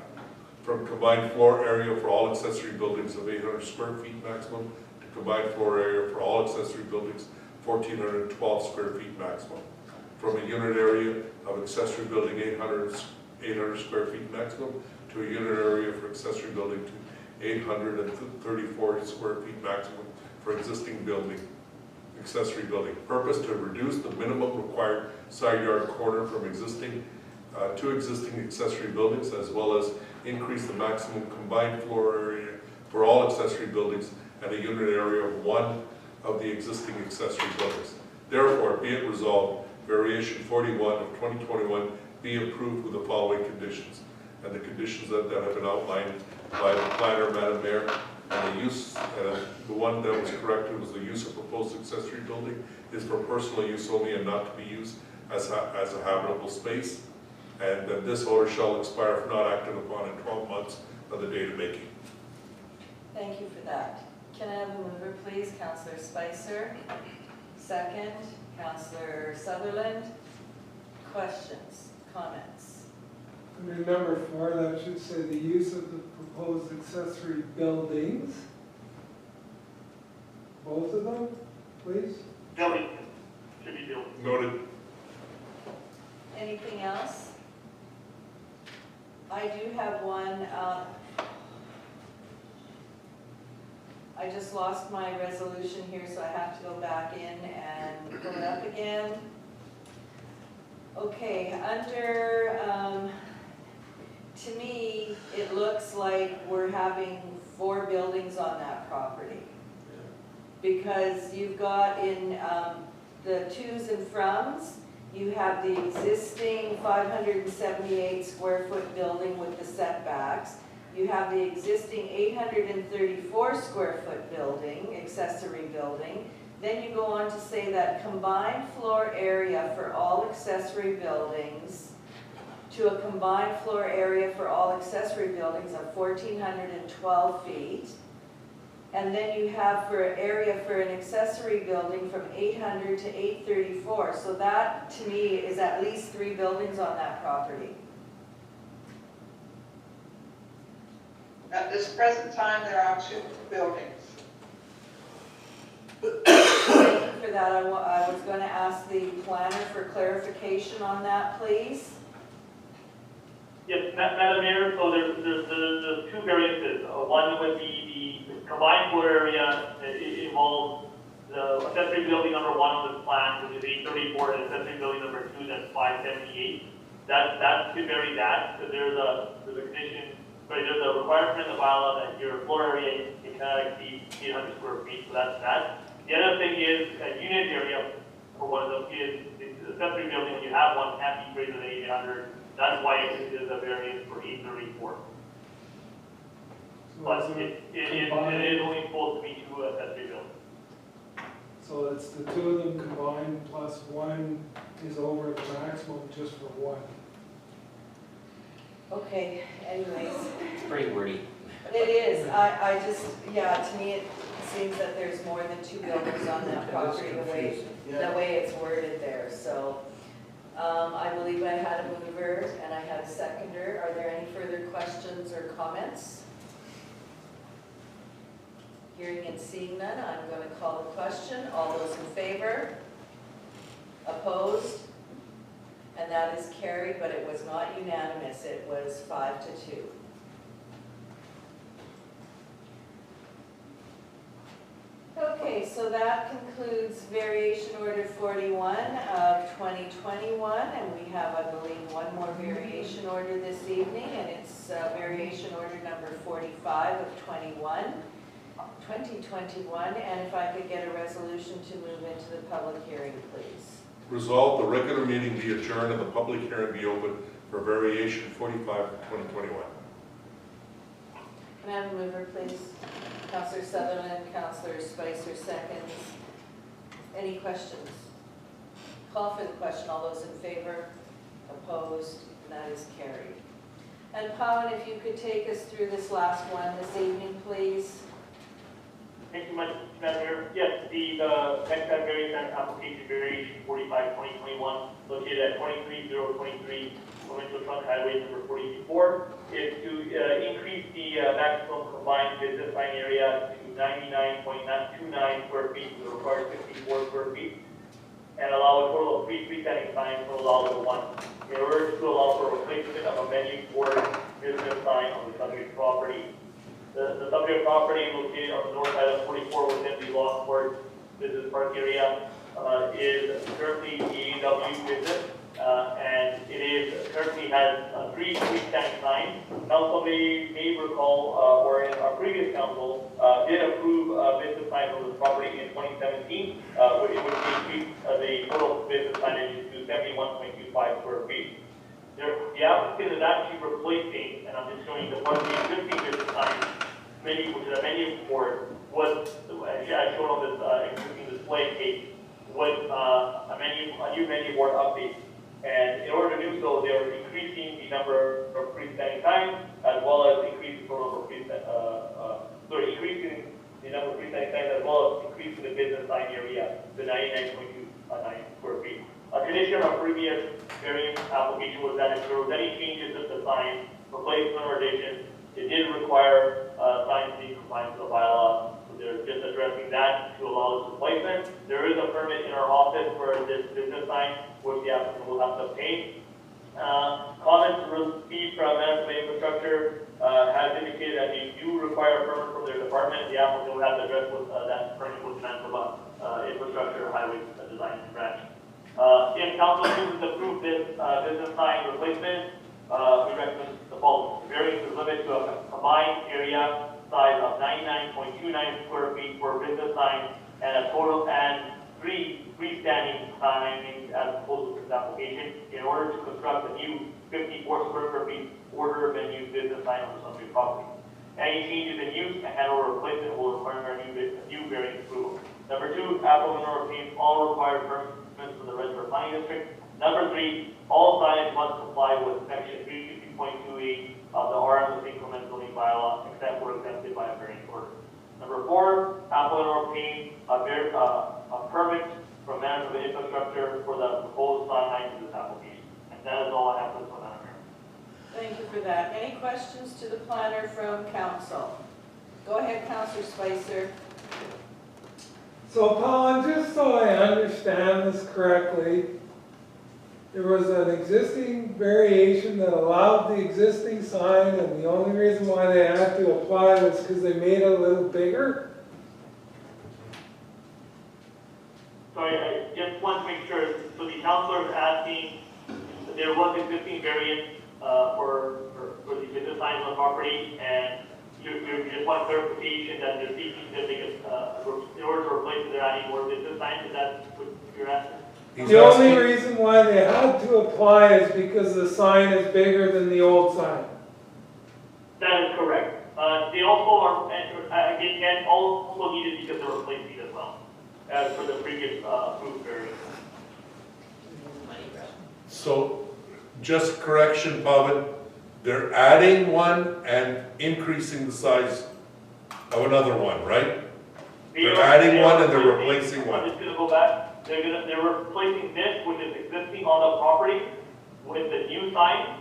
from combined floor area for all accessory buildings of 800 square feet maximum to combined floor area for all accessory buildings 1,412 square feet maximum, from a unit area of accessory building 800 square feet maximum to a unit area for accessory building to 834 square feet maximum for existing building, accessory building. Purpose to reduce the minimum required side yard corner from existing two existing accessory buildings, as well as increase the maximum combined floor area for all accessory buildings and a unit area of one of the existing accessory buildings. Therefore, be it resolved, variation 41 of 2021 be approved with the following conditions. And the conditions that have been outlined by the planner, Madam Mayor, and the use, the one that was corrected was the use of proposed accessory building is for personal use only and not to be used as a habitable space. And that this order shall expire if not acted upon in 12 months of the date of making. Thank you for that. Can I have a mover, please? Councillor Spicer. Second, Councillor Sutherland. Questions, comments? Under number 4, that should say the use of the proposed accessory buildings. Both of them, please? Building, should be building. Noted. Anything else? I do have one. I just lost my resolution here, so I have to go back in and pull it up again. Okay, under, to me, it looks like we're having 4 buildings on that property. Because you've got in the twos and froms, you have the existing 578 square foot building with the setbacks. You have the existing 834 square foot building, accessory building. Then you go on to say that combined floor area for all accessory buildings to a combined floor area for all accessory buildings of 1,412 feet. And then you have for an area for an accessory building from 800 to 834. So that, to me, is at least 3 buildings on that property. At this present time, there are 2 buildings. Thank you for that. I was going to ask the planner for clarification on that, please. Yes, Madam Mayor, so there's 2 variances. One would be the combined floor area. It involves the accessory building number 1 on this plan, which is 834, and accessory building number 2, that's 578. That should vary that. So there's a condition, sorry, there's a requirement in the bylaw that your floor area it cannot exceed 800 square feet. So that's that. The other thing is a unit area for one of them is the accessory building. When you have one, can't be greater than 800. That's why it is a variance for 834. But it is only supposed to be 2 accessory buildings. So it's the 2 of them combined plus 1 is over the maximum just for 1. Okay, anyways. It's pretty wordy. It is. I just, yeah, to me it seems that there's more than 2 buildings on that property the way it's worded there. So I believe I had a mover and I had a seconder. Are there any further questions or comments? Hearing and seeing none, I'm going to call the question. All those in favor? Opposed? And that is carried, but it was not unanimous. It was 5-2. Okay, so that concludes variation order 41 of 2021, and we have, I believe, one more variation order this evening, and it's variation order number 45 of 2021, and if I could get a resolution to move into the public hearing, please. Resolved, the regular meeting be adjourned and the public hearing be open for variation 45 of 2021. Can I have a mover, please? Councillor Sutherland, Councillor Spicer seconds. Any questions? Call for the question. All those in favor? Opposed? And that is carried. And Pawan, if you could take us through this last one this evening, please. Thank you much, Madam Mayor. Yes, the next time variance application variation 45 2021 located at 23023 Provincial Trunk Highway number 44 is to increase the maximum combined business sign area to 99.29 square feet to the required 64 square feet and allow a total of 3 freestanding signs to allow the one in order to allow for replacement of a menu board business sign on the subject property. The subject property located on the north side of 44 within the Longport Business Park area is currently the AW business, and it currently has 3 freestanding signs. Council may recall, or in our previous council, did approve business signs on this property in 2017, which would increase the total business signage to 71.25 square feet. The applicant is actually replacing, and I'm just showing you one of the existing business signs, which is a menu board, was, as shown on this existing display case, was a new menu board update. And in order to do so, they are increasing the number of freestanding signs, as well as increasing the number of freestanding signs, as well as increasing the business sign area to 99.29 square feet. A condition of previous variance application was that if there was any changes to the sign, replacement or addition, it did require signs to be compliant with the bylaw. So they're just addressing that to allow this replacement. There is a permit in our office for this business sign, which the applicant will have to obtain. Comments received from Management Infrastructure has indicated that they do require a permit from their department. The applicant will have to address with that permit with Manitoba Infrastructure Highway Design Branch. If council chooses to approve this business sign replacement, we recommend the following. The variance is limited to a combined area size of 99.29 square feet for business sign and a total and 3 freestanding signs as opposed to this application in order to construct a new 54 square feet order venue business sign on the subject property. Any changes in use and or replacement will require a new variance approval. Number 2, applicant will obtain all required permits from the Register Planning District. Number 3, all signage must comply with section 350.28 of the RM Increment Zoning Bylaw, except where exempted by a variance order. Number 4, applicant will obtain a permit from Management Infrastructure for the proposed sign in this application. And that is all I have for this one, Madam Mayor. Thank you for that. Any questions to the planner from council? Go ahead, Councillor Spicer. So Pawan, just so I understand this correctly, there was an existing variation that allowed the existing sign, and the only reason why they had to apply was because they made it a little bigger? Sorry, I just want to make sure, so the councilor is asking, that there was existing variance for the business signs on the property, and you just want clarification that they're seeking to make it, in order to replace it, they're adding more business signs, is that what you're asking? The only reason why they had to apply is because the sign is bigger than the old sign. That is correct. They also are, again, also needed because they're replacing as well, as for the previous approved variance. So, just correction, Pawan, they're adding one and increasing the size of another one, right? They're adding one and they're replacing one. I'm just going to go back. They're replacing this, which is existing on the property, with the new sign,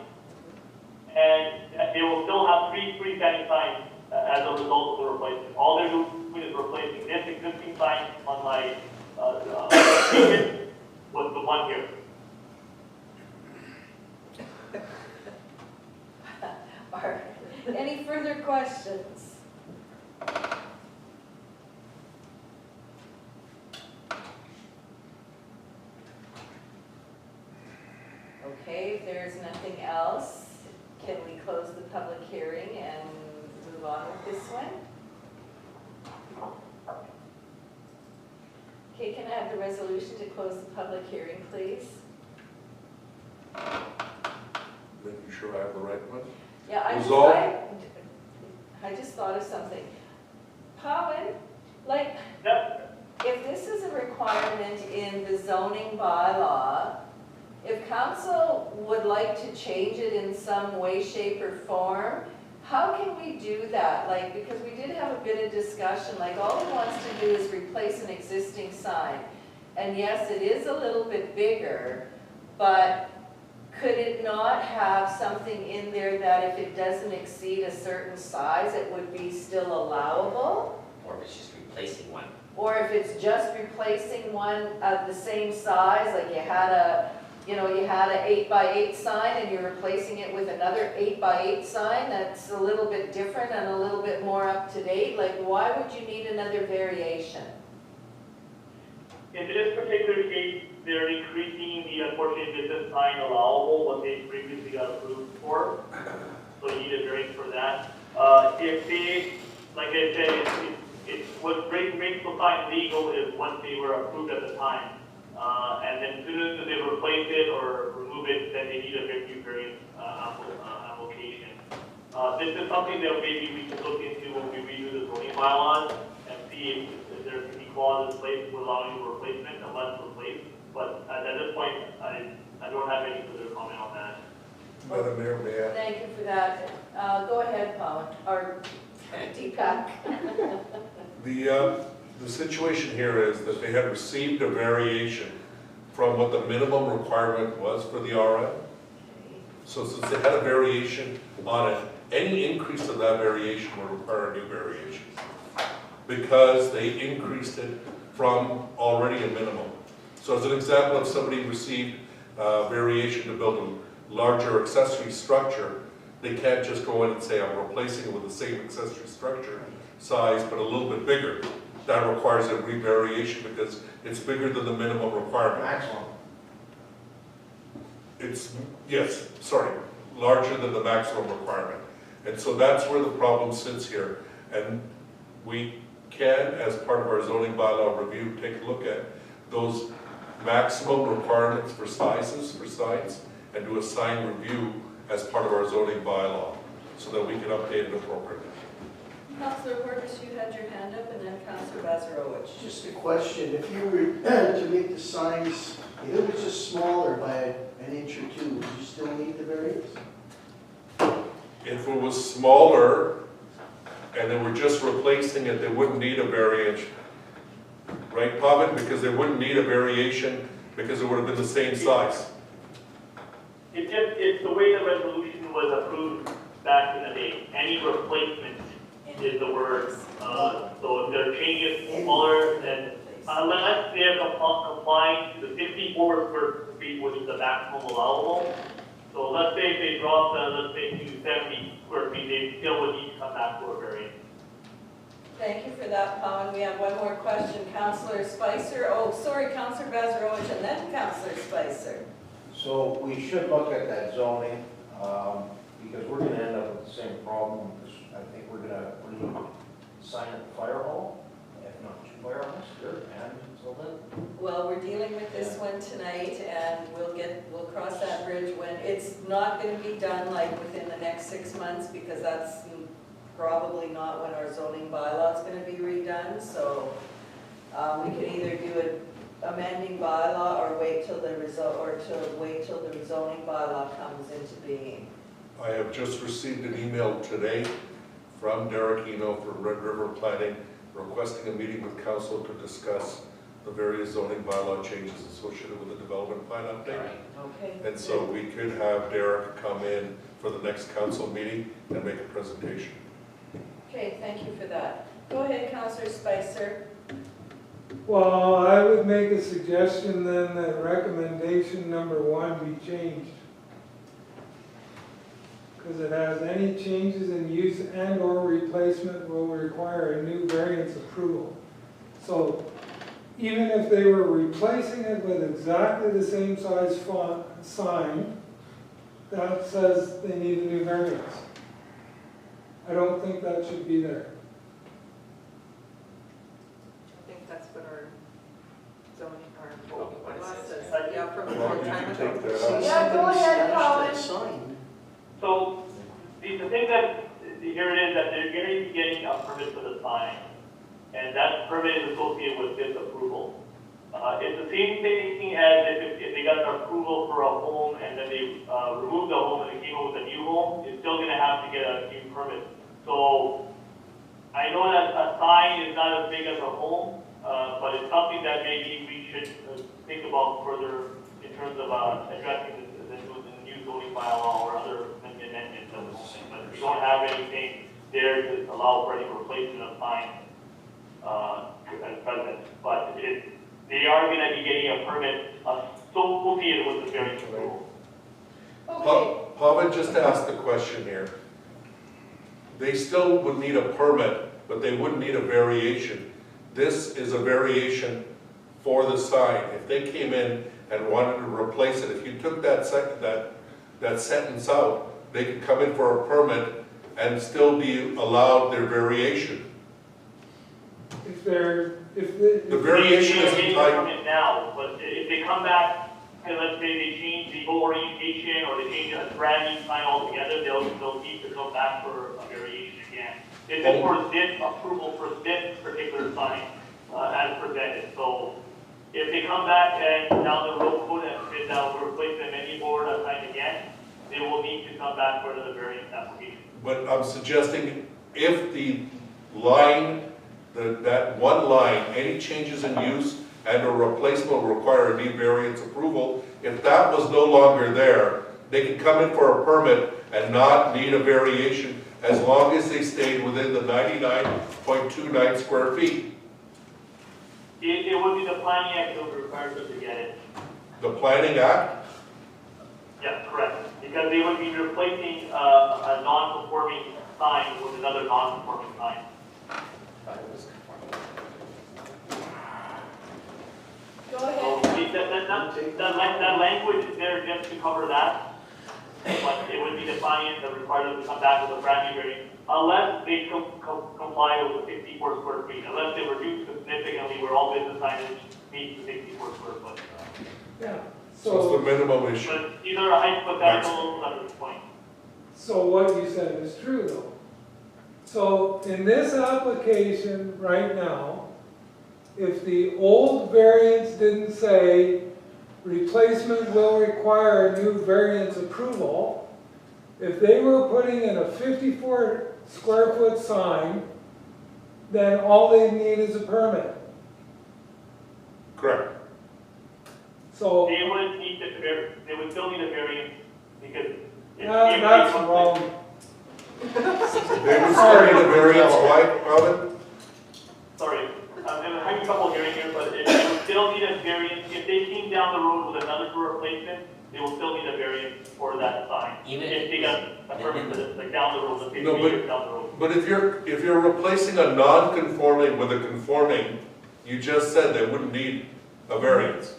and they will still have 3 freestanding signs as a result of the replacement. All they're doing is replacing this existing sign on my station with the one here. All right. Any further questions? Okay, if there's nothing else, can we close the public hearing and move on with this one? Okay, can I have the resolution to close the public hearing, please? Making sure I have the right one. Yeah, Resolve. I just thought of something. Pawan, like, Yep. if this is a requirement in the zoning bylaw, if council would like to change it in some way, shape, or form, how can we do that? Like, because we did have a bit of discussion, like all it wants to do is replace an existing sign. And yes, it is a little bit bigger, but could it not have something in there that if it doesn't exceed a certain size, it would be still allowable? Or if it's just replacing one. Or if it's just replacing one of the same size, like you had a, you had an 8x8 sign and you're replacing it with another 8x8 sign that's a little bit different and a little bit more up to date, like why would you need another variation? In this particular case, they're increasing the unfortunate distance sign allowable, what they previously got approved for. So you need a variance for that. If they, like I said, what makes the sign legal is once they were approved at the time. And then as soon as they replace it or remove it, then they need a new variance application. This is something that maybe we can look into when we redo the zoning bylaws and see if there can be clauses placed allowing replacement unless replaced. But at this point, I don't have any further comment on that. Madam Mayor, may I? Thank you for that. Go ahead, Pawan, or Deepak. The situation here is that they had received a variation from what the minimum requirement was for the RM. So since they had a variation on it, any increase of that variation would require a new variation because they increased it from already a minimum. So as an example, if somebody received a variation to build a larger accessory structure, they can't just go in and say, I'm replacing it with the same accessory structure size, but a little bit bigger. That requires a re-variation because it's bigger than the minimum requirement. Maximum. It's, yes, sorry, larger than the maximum requirement. And so that's where the problem sits here. And we can, as part of our zoning bylaw review, take a look at those maximum requirements for sizes, for signs, and do a sign review as part of our zoning bylaw so that we can update it appropriately. Councillor Horvis, you had your hand up, and then Councillor Bazarowicz. Just a question, if you were to make the signs, if it was just smaller by an inch or two, would you still need the variance? If it was smaller and they were just replacing it, they wouldn't need a variation. Right, Pavan? Because they wouldn't need a variation because it would have been the same size. It's the way the resolution was approved back in the day. Any replacement is the word. So if there are changes smaller than, unless they're complying to the 54 square feet, which is the maximum allowable. So let's say if they drop let's say to 70 square feet, they still would need to come back for a variance. Thank you for that, Pawan. We have one more question. Councillor Spicer, Councillor Bazarowicz, and then Councillor Spicer. So we should look at that zoning, because we're gonna end up with the same problem. I think we're gonna sign at the fire hall, if not two fire halls, here, and so then. Well, we're dealing with this one tonight, and we'll cross that bridge when, it's not gonna be done like within the next 6 months, because that's probably not when our zoning bylaw is gonna be redone, so we can either do an amending bylaw or wait till the zoning bylaw comes into being. I have just received an email today from Derek Eno for Red River Planning requesting a meeting with council to discuss the various zoning bylaw changes associated with the development plan update. Okay. And so we could have Derek come in for the next council meeting and make a presentation. Okay, thank you for that. Go ahead, Councillor Spicer. Well, I would make a suggestion then that recommendation number 1 be changed. Because it has any changes in use and or replacement will require a new variance approval. So even if they were replacing it with exactly the same size font, sign, that says they need a new variance. I don't think that should be there. I think that's what our zoning, What it law says, says. Yeah, from a Well, long you time can ago. take that See, out. Yeah, go somebody ahead, smashed Colin. that sign. So, the thing that, here it is, that they're going to be getting a permit for the sign, and that permit is associated with this approval. It's the same thing as if they got an approval for a home and then they removed the home and they came up with a new home, you're still going to have to get a new permit. So, I know that a sign is not as big as a home, but it's something that maybe we should think about further in terms of addressing the new zoning bylaw or other amendments of the whole thing. But we don't have anything there to allow for any replacement of signs at present. But they are going to be getting a permit associated with the variance approval. Okay, Pavan just asked the question here. They still would need a permit, but they wouldn't need a variation. This is a variation for the sign. If they came in and wanted to replace it, if you took that sentence out, they could come in for a permit and still be allowed their variation. The variation is entitled. Permit now, but if they come back and let's say they change the whole orientation or they change a brand new sign altogether, they'll need to come back for a variation again. It's for this approval for this particular sign as presented. So if they come back and down the road and say that we're replacing the menu board sign again, they will need to come back for another variance application. But I'm suggesting if the line, that one line, any changes in use and a replacement will require a new variance approval, if that was no longer there, they could come in for a permit and not need a variation as long as they stayed within the 99.29 square feet. It would be the planning act that would require them to get it. The Planning Act? Yes, correct. Because they would be replacing a non-conforming sign with another non-conforming sign. go So ahead. that language is there just to cover that. But it would be the planning that requires them to come back with a brand new variance, unless they comply with the 64 square feet, unless they reduce significantly where all business signage meets the 64 square foot. Yeah. So it's the minimum issue. But these are hypothetical at this point. So what you said is true though. So in this application right now, if the old variance didn't say replacement will require a new variance approval, if they were putting in a 54 square foot sign, then all they need is a permit. Correct. So They would still need a variance because. that's wrong. They would still need a variance, why, Robin? Sorry, I'm having trouble hearing here, but they would still need a variance. If they came down the road with another replacement, they will still need a variance for that sign. Even if they got a permit for this, like down the road, let's say No, 3 years down the road. But if you're replacing a non-conforming with a conforming, you just said they wouldn't need a variance.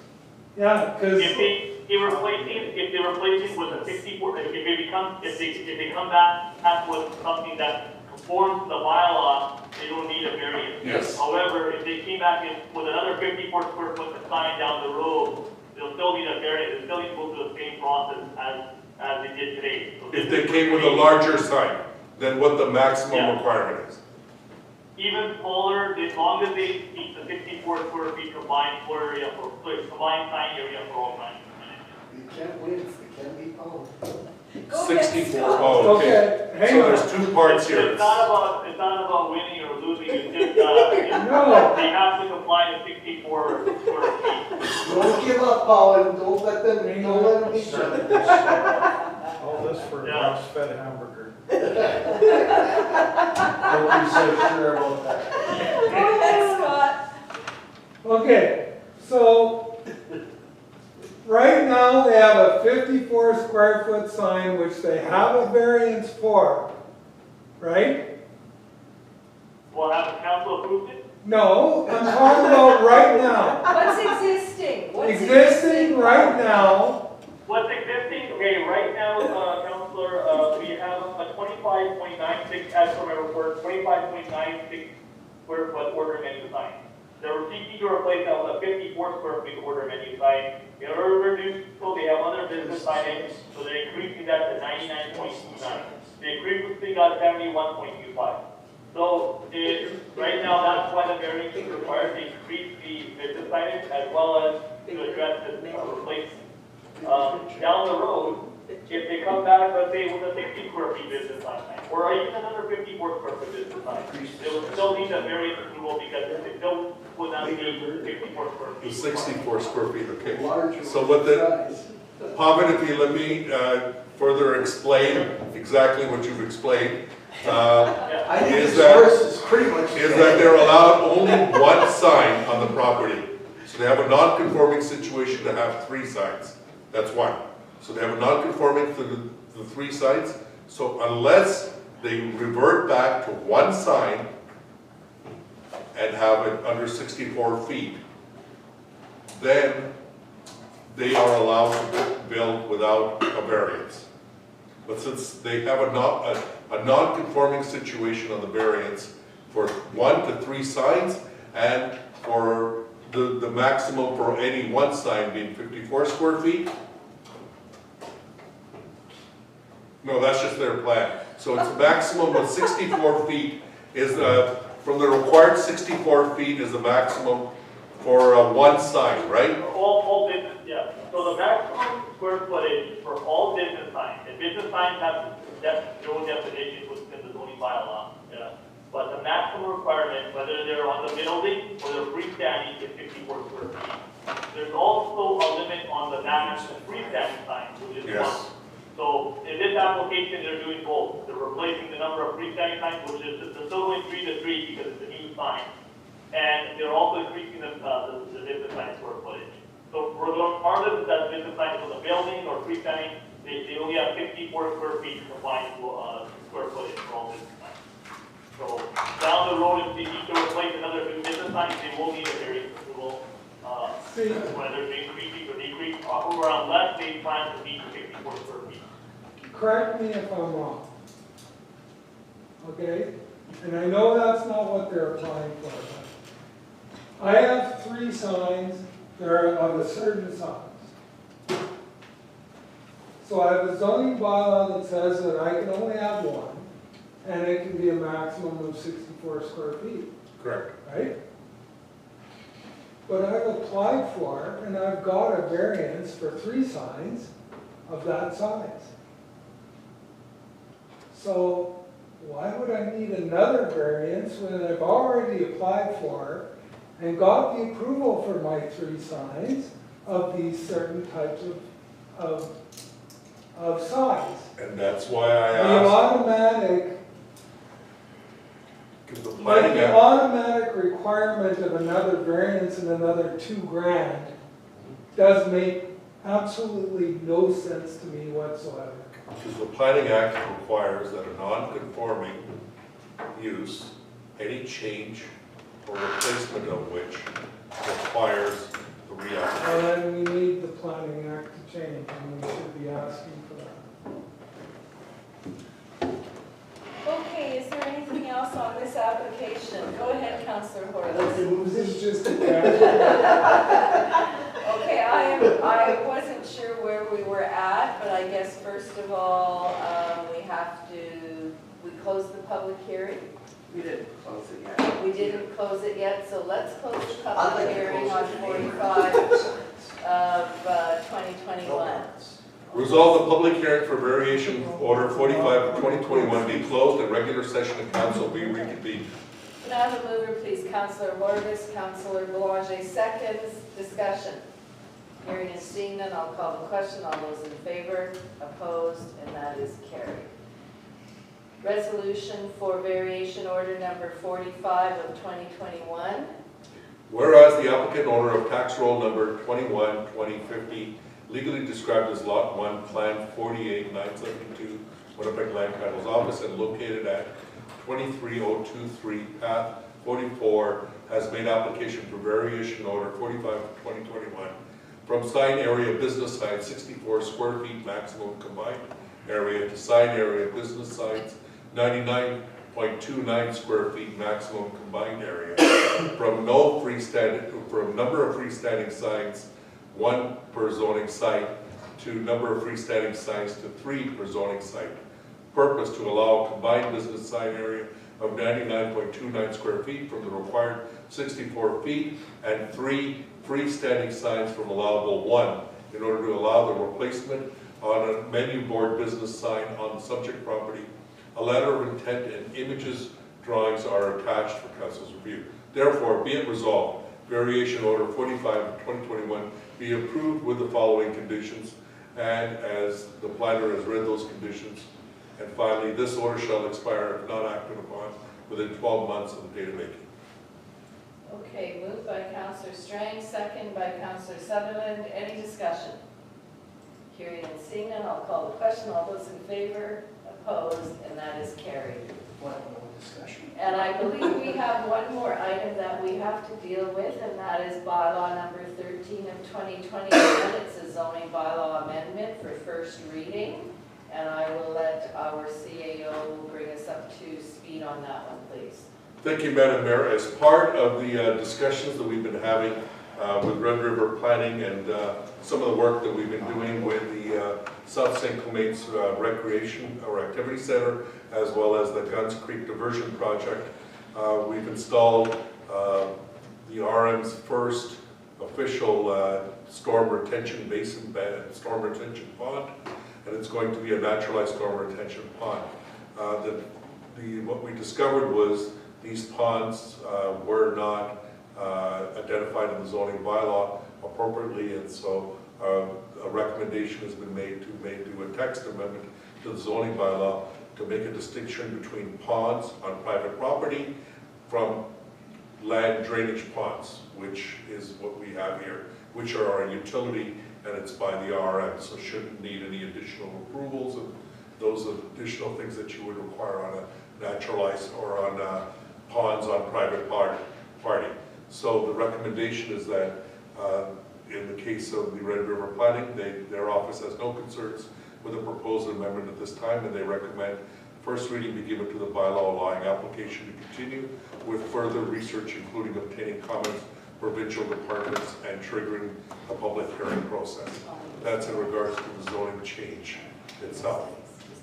Yeah, because If they replacing with a 64, if they come back with something that conforms to the bylaw, they don't need a variance. Yes. However, if they came back in with another 54 square foot sign down the road, they'll still need a variance. They'll still need to go through the same process as they did today. So If they came with a larger sign than what the maximum Yeah. requirement is. Even smaller, as long as they meet the 64 square feet combined floor area combined sign area for all signs. You can't win, you can't be powered. Go ahead, 64, Scott. oh, okay. Okay, hang So on. there's two parts here. It's not about winning or losing, it's just, No. they have to comply to 64 square feet. Don't give up, Paul, and don't let them beat you. All this for a Yeah. grass-fed hamburger. Don't be so sure about that. Go ahead, Scott. Okay, so right now they have a 54 square foot sign which they have a variance for, right? Well, have the council approved it? No, I'm talking about right now. What's existing? What's Existing right now, What's existing, okay, right now, Counselor, we have a 25.96, as per my report, 25.96 square foot order menu sign. They were seeking to replace that with a 54 square feet order menu sign. In order to reduce, so they have other business signage, so they're increasing that to 99.29. They previously got 71.25. So, right now, that's why the variance is required to increase the business signage as well as to address this replacement. Down the road, if they come back, let's say with a 60 square feet business sign, or even another 54 square foot business sign, they will still need a variance approval because they still would not need 64 square feet. The 64 square feet, okay. So what the, Pavan, if you let me further explain exactly what you've explained, I think is this verse is pretty much. that they're allowed only one sign on the property. So they have a non-conforming situation to have 3 signs. That's one. So they have a non-conforming to the 3 signs. So unless they revert back to 1 sign and have it under 64 feet, then they are allowed to build without a variance. But since they have a non-conforming situation on the variance for 1 to 3 signs, and for the maximum for any 1 sign being 54 square feet. No, that's just their plan. So it's a maximum of 64 feet is from the required 64 feet is the maximum for 1 sign, right? All business, yeah. So the maximum square footage for all business signs, and business signs have no definition within the zoning bylaw, yeah. But the maximum requirement, whether they're on the building or they're freestanding, is 64 square feet. There's also a limit on the maximum freestanding signs, which is 1. So in this application, they're doing both. They're replacing the number of freestanding signs, which is they're still going 3 to 3 because it's a new sign. And they're also increasing the business sign square footage. So regardless if that business sign is on the building or freestanding, they only have 64 square feet combined square footage for all business signs. So down the road, if they need to replace another 2 business signs, they will need a variance approval, whether it's increasing or decreasing, or unless they plan to meet 64 square feet. Correct me if I'm wrong. Okay? And I know that's not what they're applying for, but I have 3 signs that are of a certain size. So I have a zoning bylaw that says that I can only have 1, and it can be a maximum of 64 square feet. Correct. Right? But I've applied for, and I've got a variance for 3 signs of that size. So why would I need another variance when I've already applied for and got the approval for my 3 signs of these certain types of size? And that's why I The asked. automatic, Because the like planning the act, automatic requirement of another variance and another $2,000 does make absolutely no sense to me whatsoever. because the planning act requires that a non-conforming use, any change or replacement of which requires a reapplication. And then we need the planning act to change, and we should be asking for that. Okay, is there anything else on this application? Go ahead, Councillor Horwath. This is just a Okay, I wasn't sure where we were at, but I guess first of all, we closed the public hearing? We didn't close it yet. We didn't close it yet, so let's close the I'd like public to hearing close on it. 45 of 2021. Resolve the public hearing for variation order 45 of 2021 be closed and regular session of council be reconvened. Can I have a mover, please? Councillor Horwath, Councillor Boulanger seconds. Discussion. Hearing and seeing none, I'll call the question. All those in favor, opposed, and that is carried. Resolution for variation order number 45 of 2021. Whereas the applicant owner of tax roll number 21-2050, legally described as Lot 1, Plan 48-972, Winnipeg Land Titles Office, and located at 23023 Path 44, has made application for variation order 45 of 2021 from sign area business signs 64 square feet maximum combined area to sign area business signs 99.29 square feet maximum combined area. From number of freestanding signs, 1 per zoning site, to number of freestanding signs to 3 per zoning site. Purpose to allow a combined business sign area of 99.29 square feet from the required 64 feet and 3 freestanding signs from allowable 1 in order to allow the replacement on a menu board business sign on the subject property. A letter of intent and images drawings are attached for council's review. Therefore, be it resolved, variation order 45 of 2021 be approved with the following conditions, and as the planner has read those conditions. And finally, this order shall expire if not acted upon within 12 months of the date of making. Okay, moved by Councillor Strang, second by Councillor Sutherland. Any discussion? Hearing and seeing none, I'll call the question. All those in favor, opposed, and that is carried. What discussion? And I believe we have one more item that we have to deal with, and that is bylaw number 13 of 2021. It's a zoning bylaw amendment for first reading. And I will let our CAO bring us up to speed on that one, please. Thank you, Madam Mayor. As part of the discussions that we've been having with Red River Planning and some of the work that we've been doing with the South St. Clements Recreation or Activity Center, as well as the Guns Creek Diversion Project, we've installed the RM's first official storm retention basin, storm retention pond, and it's going to be a naturalized storm retention pond. What we discovered was these ponds were not identified in the zoning bylaw appropriately, and so a recommendation has been made to do a text amendment to the zoning bylaw to make a distinction between ponds on private property from land drainage ponds, which is what we have here, which are our utility, and it's by the RM, so shouldn't need any additional approvals and those additional things that you would require on a naturalized or on ponds on private party. So the recommendation is that in the case of the Red River Planning, their office has no concerns with the proposed amendment at this time, and they recommend first reading be given to the bylaw allowing application to continue with further research, including obtaining comments, provincial departments, and triggering a public hearing process. That's in regards to the zoning change itself.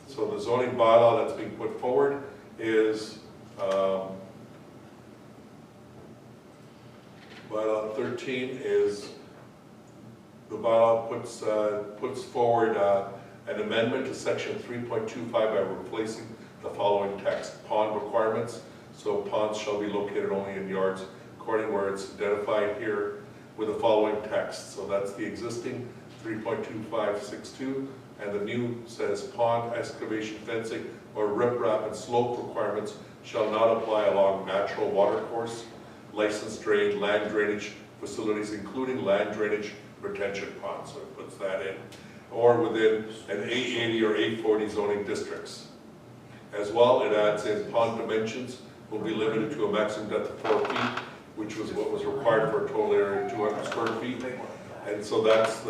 So the zoning bylaw that's being put forward is bylaw 13 is the bylaw puts forward an amendment to section 3.25 by replacing the following text: pond requirements. So ponds shall be located only in yards according where it's identified here with the following text. So that's the existing 3.2562, and the new says pond excavation, fencing, or riprap and slope requirements shall not apply along natural water course, licensed drain, land drainage facilities, including land drainage retention ponds. So it puts that in, or within an 880 or 840 zoning districts. As well, it adds in pond dimensions will be limited to a maximum depth of 4 feet, which was what was required for a total area of 200 square feet. And so that's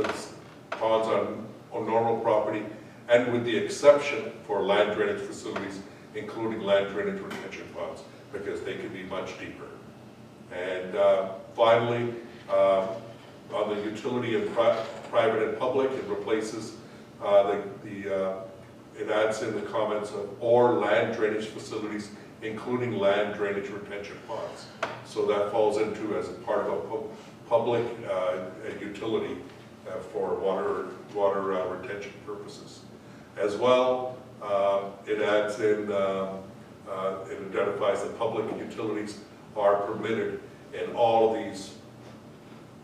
ponds on normal property, and with the exception for land drainage facilities, including land drainage retention ponds, because they could be much deeper. And finally, on the utility of private and public, it replaces it adds in the comments of or land drainage facilities, including land drainage retention ponds. So that falls into as a part of a public utility for water retention purposes. As well, it adds in, it identifies that public utilities are permitted in all of these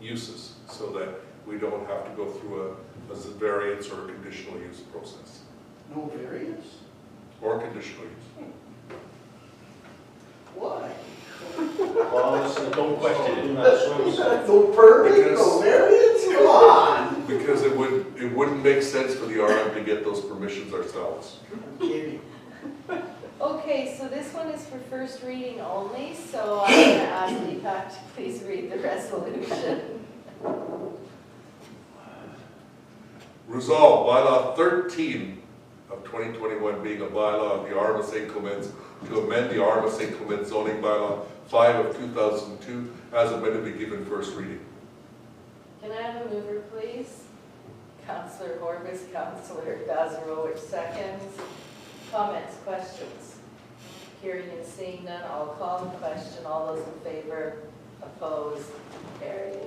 uses, so that we don't have to go through a variance or a conditional use process. No variance? Or conditional use. Why? Well, so don't question it, do not swim. No permit, no variance, come on! Because it wouldn't make sense for the RM to get those permissions ourselves. I'm kidding. Okay, so this one is for first reading only, so I'm going to ask Deepak to please read the resolution. Resolved, bylaw 13 of 2021 being a bylaw of the Arma St. Clements to amend the Arma St. Clements zoning bylaw 5 of 2002 as amended be given first reading. Can I have a mover, please? Councillor Horbis, Councillor Bazarowicz seconds. Comments, questions? Hearing and seeing none, I'll call the question. All those in favor, opposed, carried.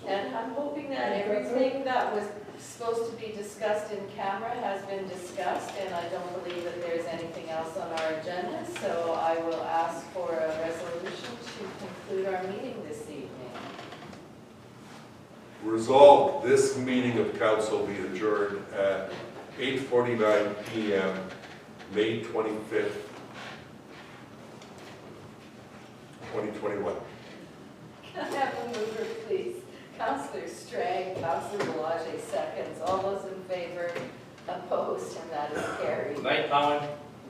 And I'm hoping that everything that was supposed to be discussed in camera has been discussed, and I don't believe that there's anything else on our agenda, so I will ask for a resolution to conclude our meeting this evening. Resolved, this meeting of council be adjourned at 8:49 p.m., May 25th, 2021. Can I have a mover, please? Councillor Strang, Councillor Boulanger seconds. All those in favor, opposed, and that is carried. Good night, Colin.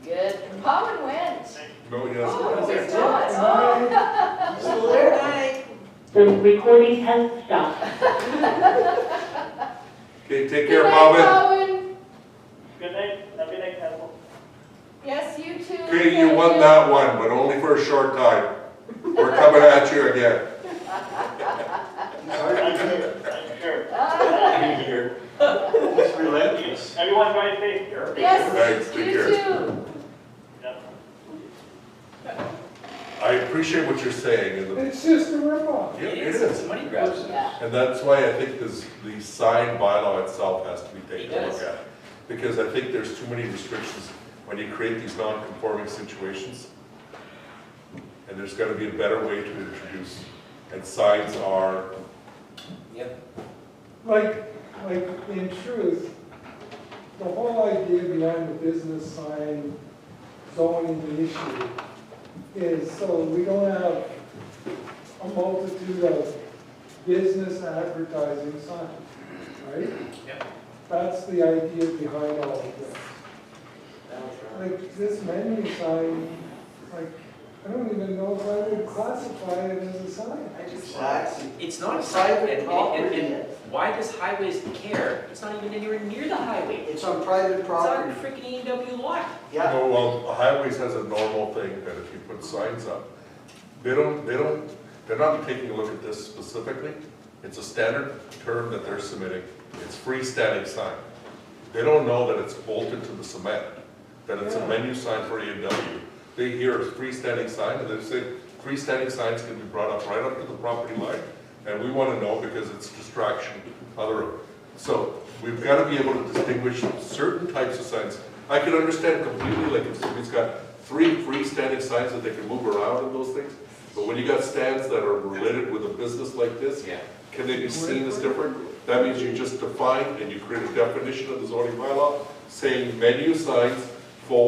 Good. Colin went. No, yes. Oh, he's not. Oh. Still there? Night. The recording has stopped. Okay, take Good care, night, Bobbin. Colin. Good night, have a good night, council. Yes, you too. Okay, you won that one, but only for a short time. We're coming at you again. I'm sure. Ah. It's relentless. Everyone drive safe here. Yes, Thanks, take you care. too. I appreciate what you're saying. And It's just a ripoff. yeah, it It's is. a money grab. Yeah. And that's why I think the sign bylaw itself has to be taken a It look does. at. Because I think there's too many restrictions when you create these non-conforming situations. And there's got to be a better way to introduce. And signs are, Yep. Like in truth, the whole idea behind the business sign zoning issue is so we don't have a multitude of business advertising signs, right? Yep. That's the idea behind all of this. Like this menu sign, like, I don't even know if I would classify it as a sign. Exactly. It's not a sign, Private property. and why does highways care? It's not even anywhere near the highway. It's on private It's on property. a freaking A&W lot. Yeah. no, well, highways has a normal thing that if you put signs up, they're not taking a look at this specifically. It's a standard term that they're submitting. It's freestanding sign. They don't know that it's bolted to the cement, that it's a menu sign for A&W. They hear a freestanding sign and they say freestanding signs can be brought up right up to the property line. And we want to know because it's distraction. So we've got to be able to distinguish certain types of signs. I can understand completely, like if somebody's got 3 freestanding signs that they can move around and those things. But when you got stands that are related with a business like this, Yeah. can they be seen as different? That means you just define and you create a definition of the zoning bylaw saying menu signs